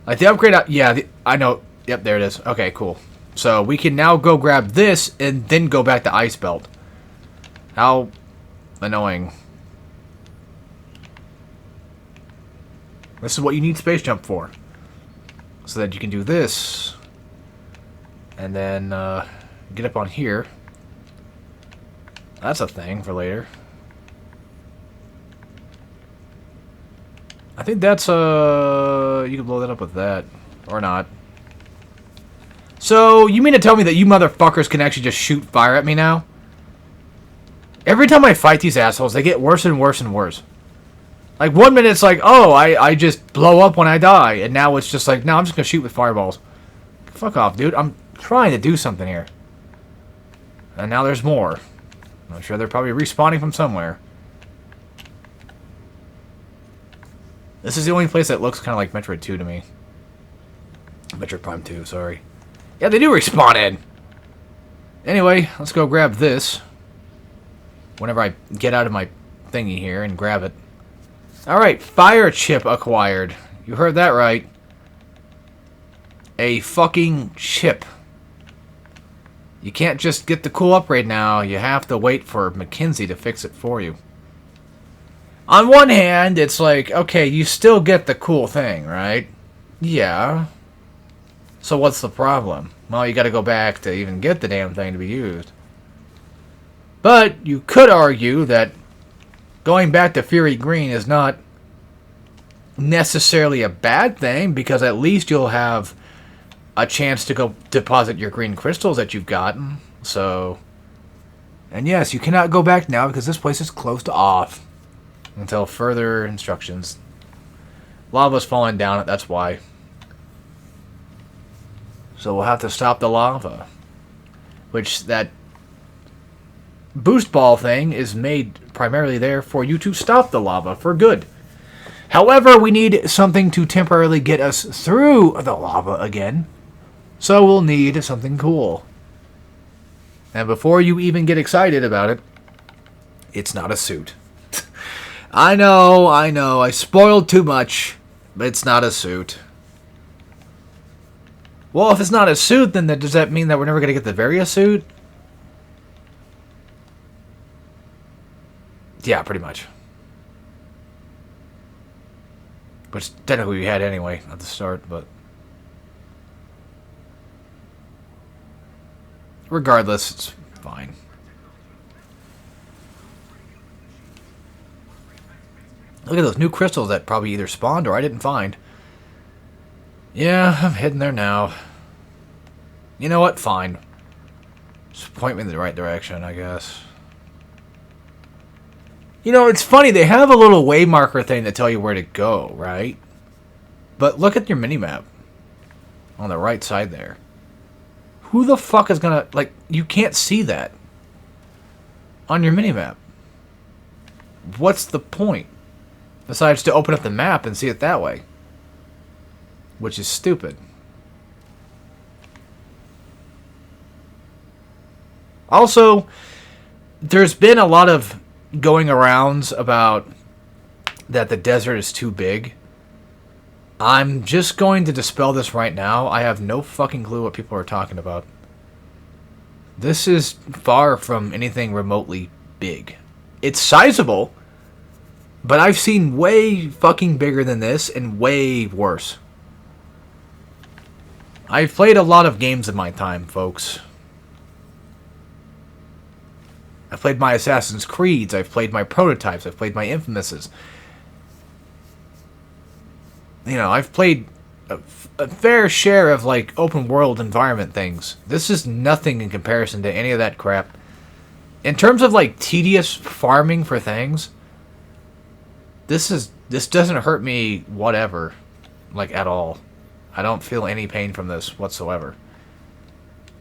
Like, the upgrade... yeah, I know. Yep, there it is. Okay, cool. So, we can now go grab this and then go back to Ice Belt. How... annoying. This is what you need Space Jump for. So that you can do this. And then get up on here. That's a thing for later. I think that's you can blow that up with that. Or not. So, you mean to tell me that you motherfuckers can actually just shoot fire at me now? Every time I fight these assholes, they get worse and worse and worse. Like, 1 minute it's like, oh, I just blow up when I die. And now it's just like, no, I'm just going to shoot with fireballs. Fuck off, dude. I'm trying to do something here. And now there's more. I'm sure they're probably respawning from somewhere. This is the only place that looks kind of like Metroid 2 to me. Metroid Prime 2, sorry. Yeah, they do respawn in. Anyway, let's go grab this. Whenever I get out of my thingy here and grab it. Alright, fire chip acquired. You heard that right. A fucking chip. You can't just get the cool upgrade now. You have to wait for Mackenzie to fix it for you. On one hand, it's like, okay, you still get the cool thing, right? Yeah. So what's the problem? Well, you gotta go back to even get the damn thing to be used. But you could argue that going back to Fury Green is not necessarily a bad thing, because at least you'll have a chance to go deposit your green crystals that you've gotten. So, and yes, you cannot go back now because this place is closed off until further instructions. Lava's falling down it, that's why. So we'll have to stop the lava. Which, that boost ball thing is made primarily there for you to stop the lava for good. However, we need something to temporarily get us through the lava again. So we'll need something cool. And before you even get excited about it, it's not a suit. I know, I spoiled too much, but it's not a suit. Well, if it's not a suit, then does that mean that we're never going to get the Varia suit? Yeah, pretty much. Which technically we had anyway at the start, but... regardless, it's fine. Look at those new crystals that probably either spawned or I didn't find. Yeah, I'm heading there now. You know what? Fine. Just point me in the right direction, I guess. You know, it's funny. They have a little way marker thing to tell you where to go, right? But look at your minimap. On the right side there. Who the fuck is gonna... like, you can't see that. On your minimap. What's the point? Besides to open up the map and see it that way. Which is stupid. Also, there's been a lot of going arounds about that the desert is too big. I'm just going to dispel this right now. I have no fucking clue what people are talking about. This is far from anything remotely big. It's sizable, but I've seen way fucking bigger than this and way worse. I've played a lot of games in my time, folks. I've played my Assassin's Creeds, I've played my Prototypes, I've played my Infamouses. You know, I've played a fair share of, like, open world environment things. This is nothing in comparison to any of that crap. In terms of, like, tedious farming for things, this doesn't hurt me whatever, like, at all. I don't feel any pain from this whatsoever.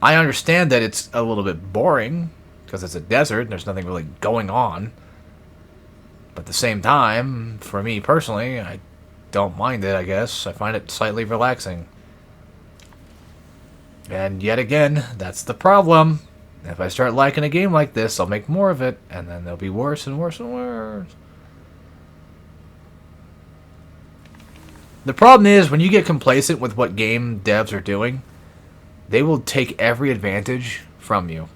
I understand that it's a little bit boring, because it's a desert and there's nothing really going on. But at the same time, for me personally, I don't mind it, I guess. I find it slightly relaxing. And yet again, that's the problem. If I start liking a game like this, I'll make more of it, and then they'll be worse and worse and worse. The problem is, when you get complacent with what game devs are doing, they will take every advantage from you.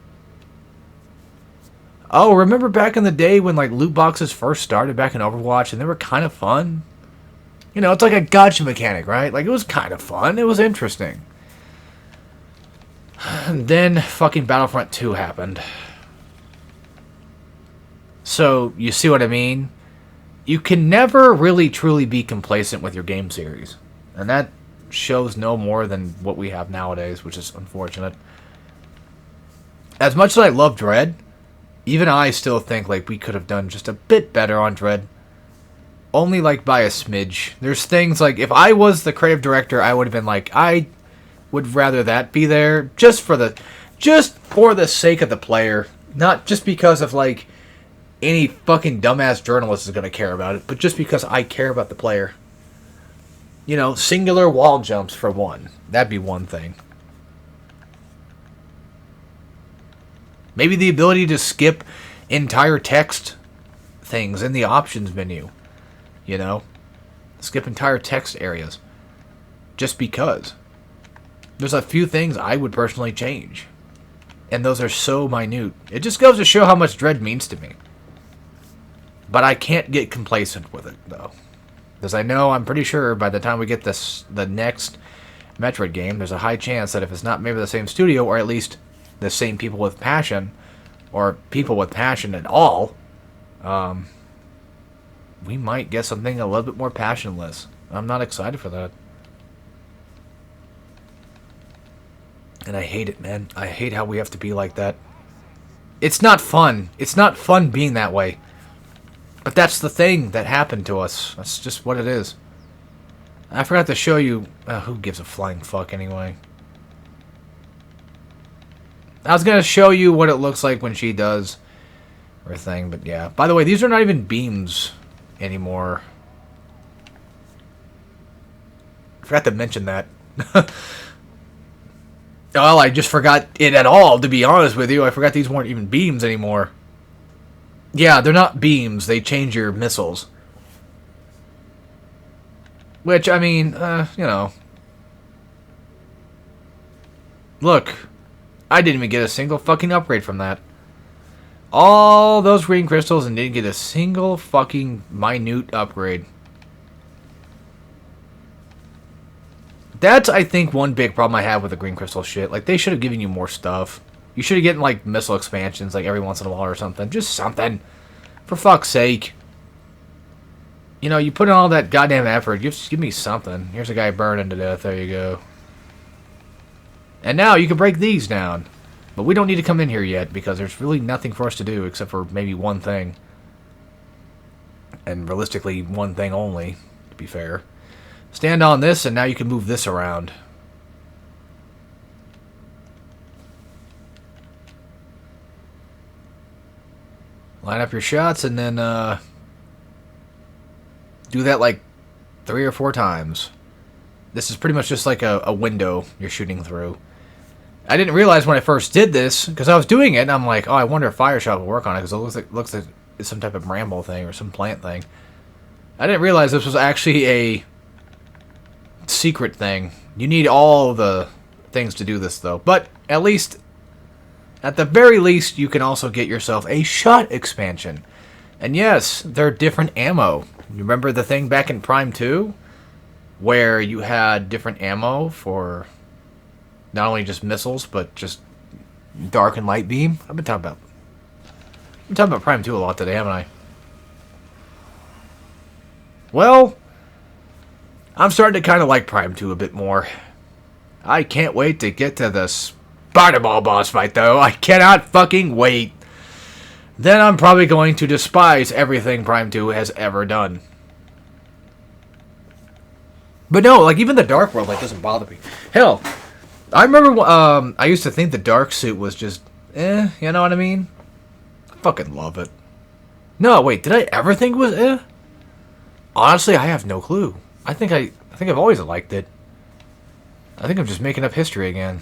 Oh, remember back in the day when, like, loot boxes first started back in Overwatch, and they were kind of fun? You know, it's like a gacha mechanic, right? Like, it was kind of fun. It was interesting. And then fucking Battlefront 2 happened. So, you see what I mean? You can never really truly be complacent with your game series. And that shows no more than what we have nowadays, which is unfortunate. As much as I love Dread, even I still think, like, we could have done just a bit better on Dread. Only, like, by a smidge. There's things, like, if I was the creative director, I would have been like, I would rather that be there just for the sake of the player. Not just because of, like, any fucking dumbass journalist is going to care about it, but just because I care about the player. You know, singular wall jumps for one. That'd be one thing. Maybe the ability to skip entire text things in the options menu. You know? Skip entire text areas. Just because. There's a few things I would personally change. And those are so minute. It just goes to show how much Dread means to me. But I can't get complacent with it, though. Because I know, I'm pretty sure by the time we get the next Metroid game, there's a high chance that if it's not maybe the same studio, or at least the same people with passion, or people with passion at all, we might get something a little bit more passionless. I'm not excited for that. And I hate it, man. I hate how we have to be like that. It's not fun. It's not fun being that way. But that's the thing that happened to us. That's just what it is. I forgot to show you... who gives a flying fuck anyway? I was going to show you what it looks like when she does her thing, but yeah. By the way, these are not even beams anymore. I forgot to mention that. Well, I just forgot it at all, to be honest with you. I forgot these weren't even beams anymore. Yeah, they're not beams. They change your missiles. Which, I mean, you know. Look. I didn't even get a single fucking upgrade from that. all those green crystals and didn't get a single fucking minute upgrade. That's, I think, one big problem I have with the green crystal shit. Like, they should have given you more stuff. You should have gotten, like, missile expansions, like, every once in a while or something. Just something. For fuck's sake. You know, you put in all that goddamn effort. Just give me something. Here's a guy burning to death. There you go. And now you can break these down. But we don't need to come in here yet, because there's really nothing for us to do except for maybe one thing. And realistically, one thing only, to be fair. Stand on this, and now you can move this around. Line up your shots, and then do that like 3 or 4 times. This is pretty much just like a window you're shooting through. I didn't realize when I first did this, because I was doing it, and I'm like, oh, I wonder if Fire Shot will work on it, because it looks like it's some type of bramble thing or some plant thing. I didn't realize this was actually a secret thing. You need all the things to do this, though. But at least, at the very least, you can also get yourself a shot expansion. And yes, they're different ammo. You remember the thing back in Prime 2? Where you had different ammo for not only just missiles, but just dark and light beam? I've been talking about Prime 2 a lot today, haven't I? Well, I'm starting to kind of like Prime 2 a bit more. I can't wait to get to the Spider-Ball boss fight, though. I cannot fucking wait. Then I'm probably going to despise everything Prime 2 has ever done. But no, like, even the Dark World, like, doesn't bother me. Hell, I remember, I used to think the Dark Suit was just, you know what I mean? I fucking love it. No, wait, did I ever think it was, Honestly, I have no clue. I think I've always liked it. I think I'm just making up history again.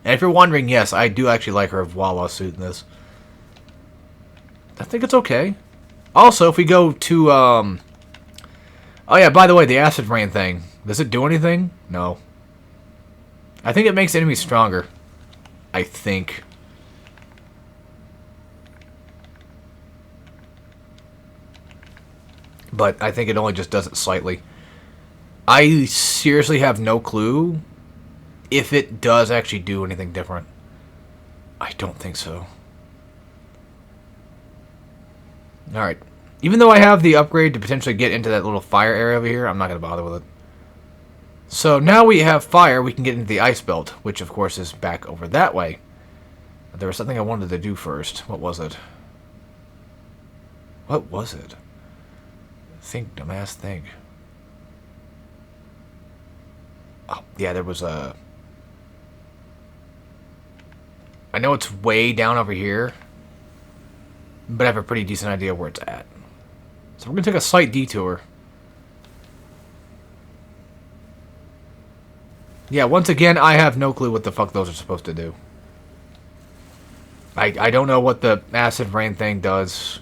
And if you're wondering, yes, I do actually like her Walla suit in this. I think it's okay. Also, if we go to, oh yeah, by the way, the acid rain thing. Does it do anything? No. I think it makes enemies stronger. I think. But I think it only just does it slightly. I seriously have no clue if it does actually do anything different. I don't think so. Alright. Even though I have the upgrade to potentially get into that little fire area over here, I'm not going to bother with it. So now we have fire, we can get into the ice belt, which of course is back over that way. But there was something I wanted to do first. What was it? What was it? Think, dumbass, think. Oh, yeah, there was a... I know it's way down over here, but I have a pretty decent idea where it's at. So we're going to take a slight detour. Yeah, once again, I have no clue what the fuck those are supposed to do. I don't know what the acid rain thing does.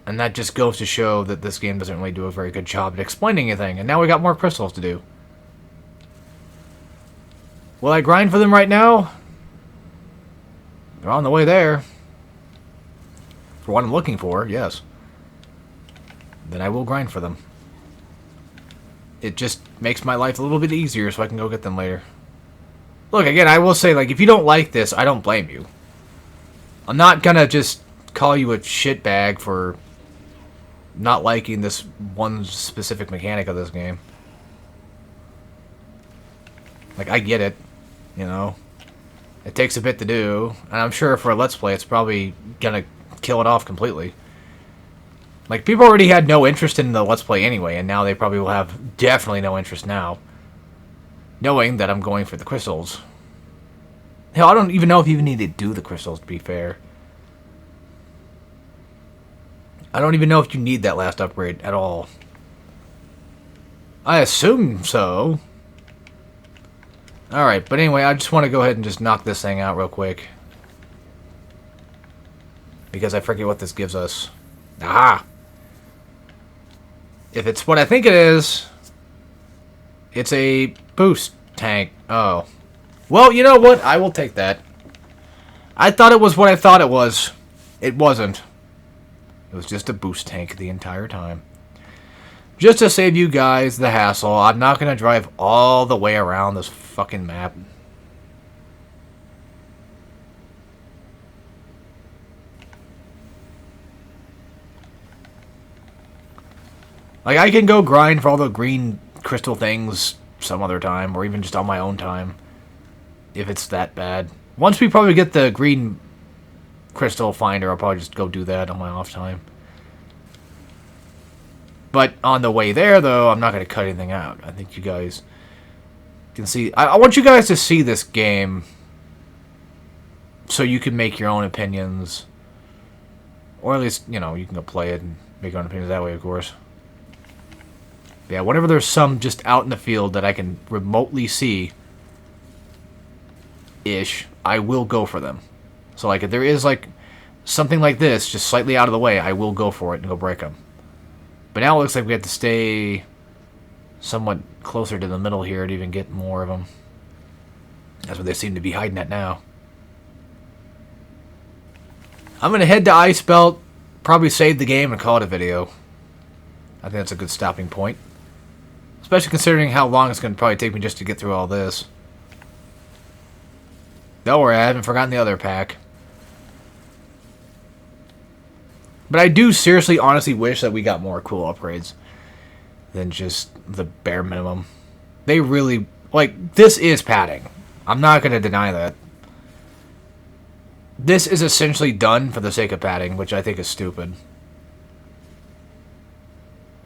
And that just goes to show that this game doesn't really do a very good job at explaining anything. And now we got more crystals to do. Will I grind for them right now? They're on the way there. For what I'm looking for, yes. Then I will grind for them. It just makes my life a little bit easier so I can go get them later. Look, again, I will say, like, if you don't like this, I don't blame you. I'm not gonna just call you a shitbag for not liking this one specific mechanic of this game. Like, I get it, you know. It takes a bit to do, and I'm sure for a Let's Play it's probably gonna kill it off completely. Like, people already had no interest in the Let's Play anyway, and now they probably will have definitely no interest now. Knowing that I'm going for the crystals. Hell, I don't even know if you even need to do the crystals, to be fair. I don't even know if you need that last upgrade at all. I assume so. Alright, but anyway, I just want to go ahead and just knock this thing out real quick. Because I forget what this gives us. Aha! If it's what I think it is, it's a boost tank. Oh. Well, you know what? I will take that. I thought it was what I thought it was. It wasn't. It was just a boost tank the entire time. Just to save you guys the hassle, I'm not going to drive all the way around this fucking map. Like, I can go grind for all the green crystal things some other time, or even just on my own time, if it's that bad. Once we probably get the green crystal finder, I'll probably just go do that on my off time. But on the way there, though, I'm not going to cut anything out. I think you guys can see. I want you guys to see this game so you can make your own opinions. Or at least, you know, you can go play it and make your own opinions that way, of course. Yeah, whenever there's some just out in the field that I can remotely see, I will go for them. So, like, if there is, like, something like this, just slightly out of the way, I will go for it and go break them. But now it looks like we have to stay somewhat closer to the middle here to even get more of them. That's what they seem to be hiding at now. I'm going to head to Ice Belt, probably save the game and call it a video. I think that's a good stopping point. Especially considering how long it's going to probably take me just to get through all this. Don't worry, I haven't forgotten the other pack. But I do seriously, honestly wish that we got more cool upgrades than just the bare minimum. They really, like, this is padding. I'm not going to deny that. This is essentially done for the sake of padding, which I think is stupid.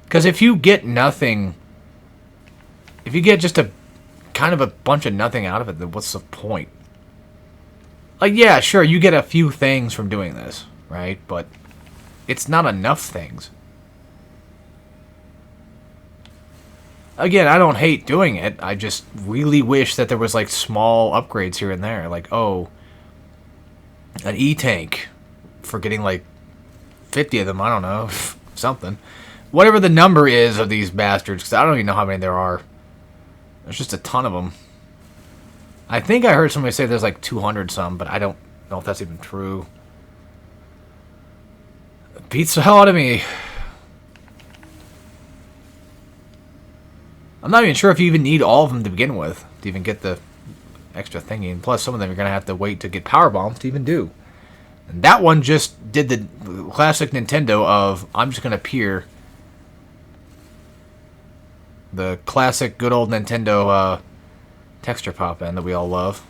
Because if you get nothing, if you get just a kind of a bunch of nothing out of it, then what's the point? Like, yeah, sure, you get a few things from doing this, right? But it's not enough things. Again, I don't hate doing it. I just really wish that there was, like, small upgrades here and there. Like, oh, an E-tank for getting, like, 50 of them. I don't know. Something. Whatever the number is of these bastards, because I don't even know how many there are. There's just a ton of them. I think I heard somebody say there's like 200 some, but I don't know if that's even true. It beats the hell out of me. I'm not even sure if you even need all of them to begin with, to even get the extra thingy. And plus, some of them you're going to have to wait to get power bombs to even do. And that one just did the classic Nintendo of, I'm just going to peer. The classic good old Nintendo texture pop-in that we all love.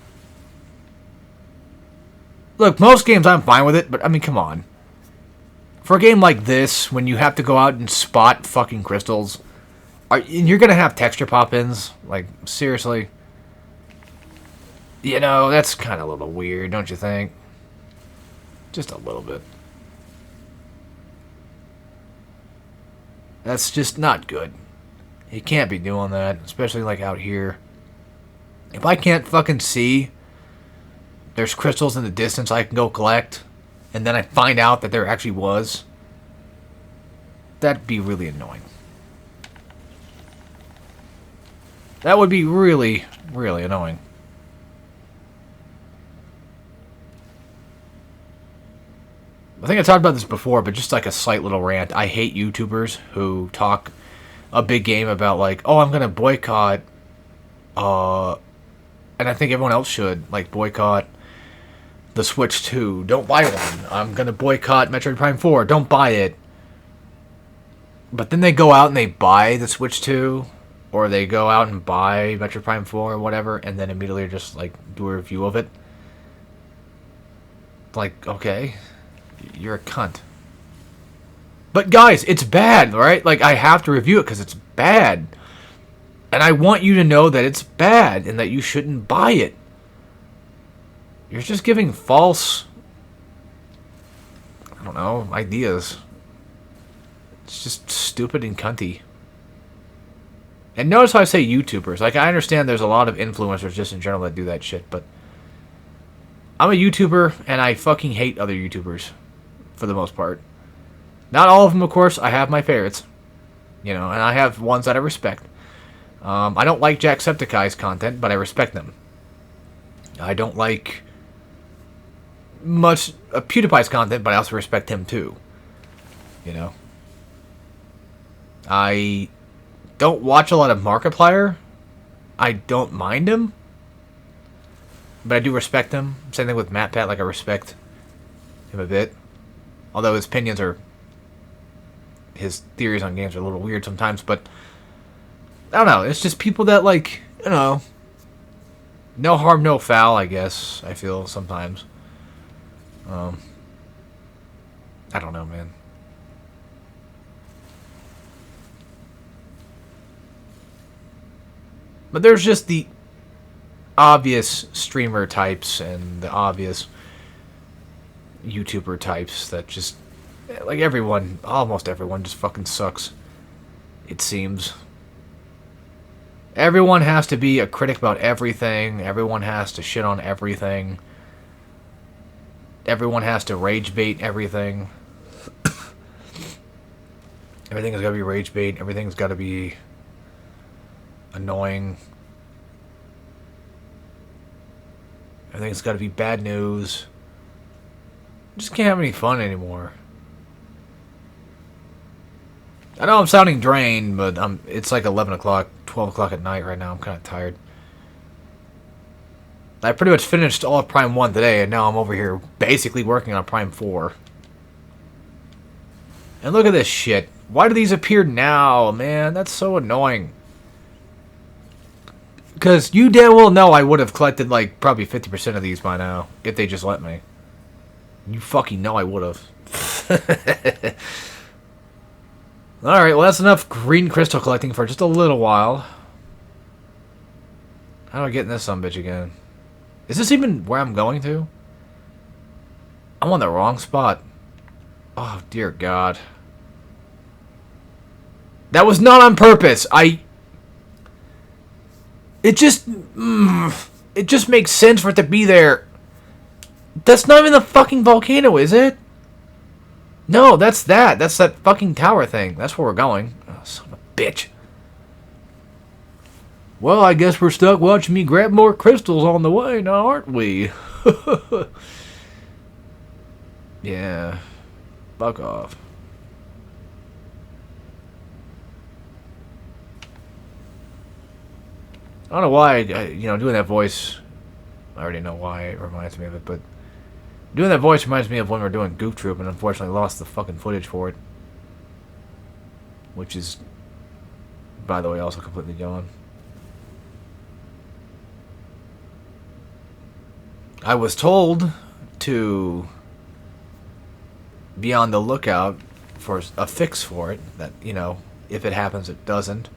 Look, most games I'm fine with it, but I mean, come on. For a game like this, when you have to go out and spot fucking crystals, you're gonna have texture pop-ins? Like, seriously? You know, that's kind of a little weird, don't you think? Just a little bit. That's just not good. You can't be doing that, especially like out here. If I can't fucking see there's crystals in the distance I can go collect, and then I find out that there actually was, that'd be really annoying. That would be really, really annoying. I think I talked about this before, but just like a slight little rant. I hate YouTubers who talk a big game about like, oh, I'm going to boycott, and I think everyone else should, like, boycott the Switch 2. Don't buy one. I'm going to boycott Metroid Prime 4. Don't buy it. But then they go out and they buy the Switch 2, or they go out and buy Metroid Prime 4 or whatever, and then immediately just, like, do a review of it. Like, okay, you're a cunt. But guys, it's bad, right? Like, I have to review it because it's bad. And I want you to know that it's bad and that you shouldn't buy it. You're just giving false, I don't know, ideas. It's just stupid and cunty. And notice how I say YouTubers. Like, I understand there's a lot of influencers just in general that do that shit, but I'm a YouTuber and I fucking hate other YouTubers for the most part. Not all of them, of course. I have my favorites. You know, and I have ones that I respect. I don't like Jacksepticeye's content, but I respect them. I don't like much of PewDiePie's content, but I also respect him too. You know? I don't watch a lot of Markiplier. I don't mind him. But I do respect him. Same thing with MatPat, like I respect him a bit. Although his opinions are... his theories on games are a little weird sometimes, but... I don't know, it's just people that, like, you know... no harm, no foul, I guess, I feel sometimes. I don't know, man. But there's just the obvious streamer types and the obvious YouTuber types that just, like, everyone, almost everyone just fucking sucks, it seems. Everyone has to be a critic about everything. Everyone has to shit on everything. Everyone has to rage bait everything. Everything's got to be rage bait. Everything's got to be annoying. Everything's got to be bad news. Just can't have any fun anymore. I know I'm sounding drained, but it's like 11 o'clock, 12 o'clock at night right now. I'm kind of tired. I pretty much finished all of Prime 1 today, and now I'm over here basically working on Prime 4. And look at this shit. Why do these appear now, man? That's so annoying. Because you damn well know I would have collected, like, probably 50% of these by now, if they just let me. You fucking know I would have. Alright, well that's enough green crystal collecting for just a little while. How do I get in this sumbitch again? Is this even where I'm going to? I'm on the wrong spot. Oh, dear God. That was not on purpose. It just makes sense for it to be there. That's not even the fucking volcano, is it? No, that's that. That's that fucking tower thing. That's where we're going. Oh, son of a bitch. Well, I guess we're stuck watching me grab more crystals on the way now, aren't we? Yeah. Fuck off. I don't know why, doing that voice, I already know why it reminds me of it, but doing that voice reminds me of when we were doing Goof Troop and unfortunately lost the fucking footage for it. Which is, by the way, also completely gone. I was told to be on the lookout for a fix for it, that, if it happens, it doesn't.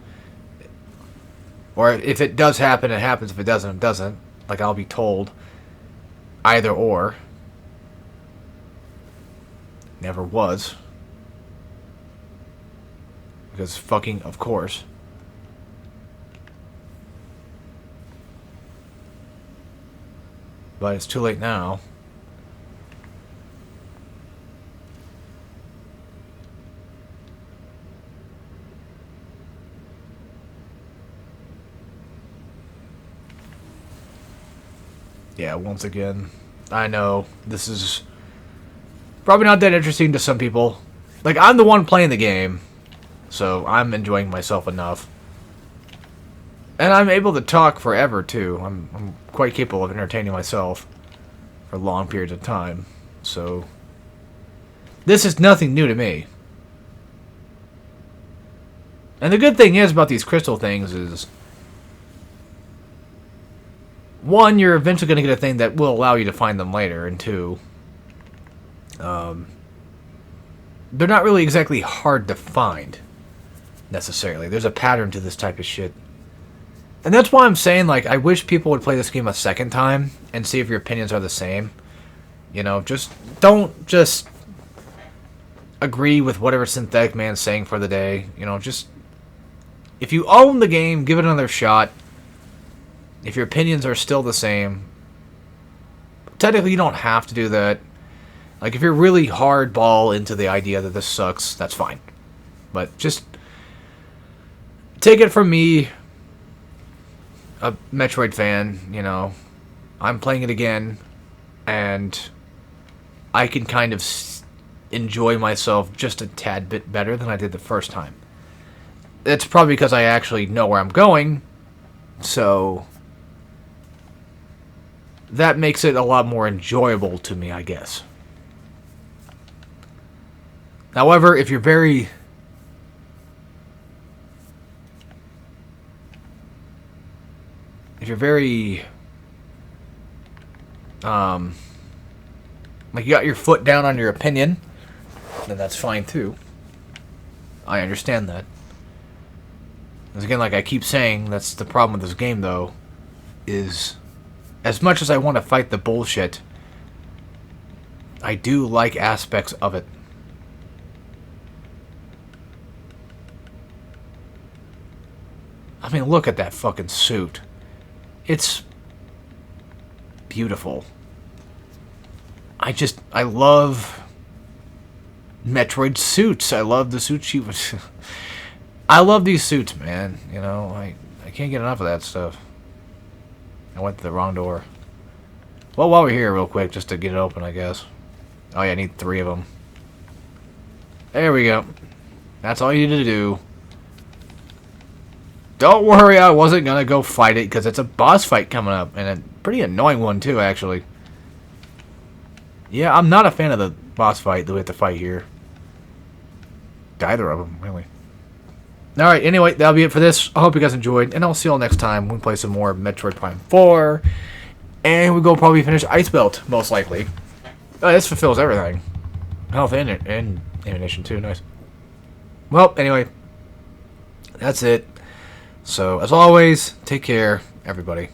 Or if it does happen, it happens. If it doesn't, it doesn't. Like, I'll be told either or. Never was. Because fucking, of course. But it's too late now. Yeah, once again, I know this is probably not that interesting to some people. Like, I'm the one playing the game, so I'm enjoying myself enough. And I'm able to talk forever, too. I'm quite capable of entertaining myself for long periods of time. So, this is nothing new to me. And the good thing is about these crystal things is, one, you're eventually going to get a thing that will allow you to find them later, and two, they're not really exactly hard to find, necessarily. There's a pattern to this type of shit. And that's why I'm saying, like, I wish people would play this game a second time and see if your opinions are the same. Don't just agree with whatever Synthetic Man's saying for the day. Just, if you own the game, give it another shot. If your opinions are still the same, technically you don't have to do that. Like, if you're really hardball into the idea that this sucks, that's fine. But just take it from me, a Metroid fan, I'm playing it again, and I can kind of enjoy myself just a tad bit better than I did the first time. It's probably because I actually know where I'm going, so that makes it a lot more enjoyable to me, I guess. However, if you're very like you got your foot down on your opinion, then that's fine too. I understand that. Because again, like I keep saying, that's the problem with this game though, is as much as I want to fight the bullshit, I do like aspects of it. I mean, look at that fucking suit. It's beautiful. I love Metroid suits. I love the suit she was... I love these suits, man. You know, I can't get enough of that stuff. I went to the wrong door. Well, while we're here real quick, just to get it open, I guess. Oh yeah, I need 3 of them. There we go. That's all you need to do. Don't worry, I wasn't gonna go fight it, because it's a boss fight coming up. And a pretty annoying one, too, actually. Yeah, I'm not a fan of the boss fight that we have to fight here. Either of them, really. Alright, anyway, that'll be it for this. I hope you guys enjoyed, and I'll see you all next time when we play some more Metroid Prime 4. And we'll go probably finish Ice Belt, most likely. Oh, this fulfills everything. Health and ammunition, too. Nice. Well, anyway, that's it. So, as always, take care, everybody.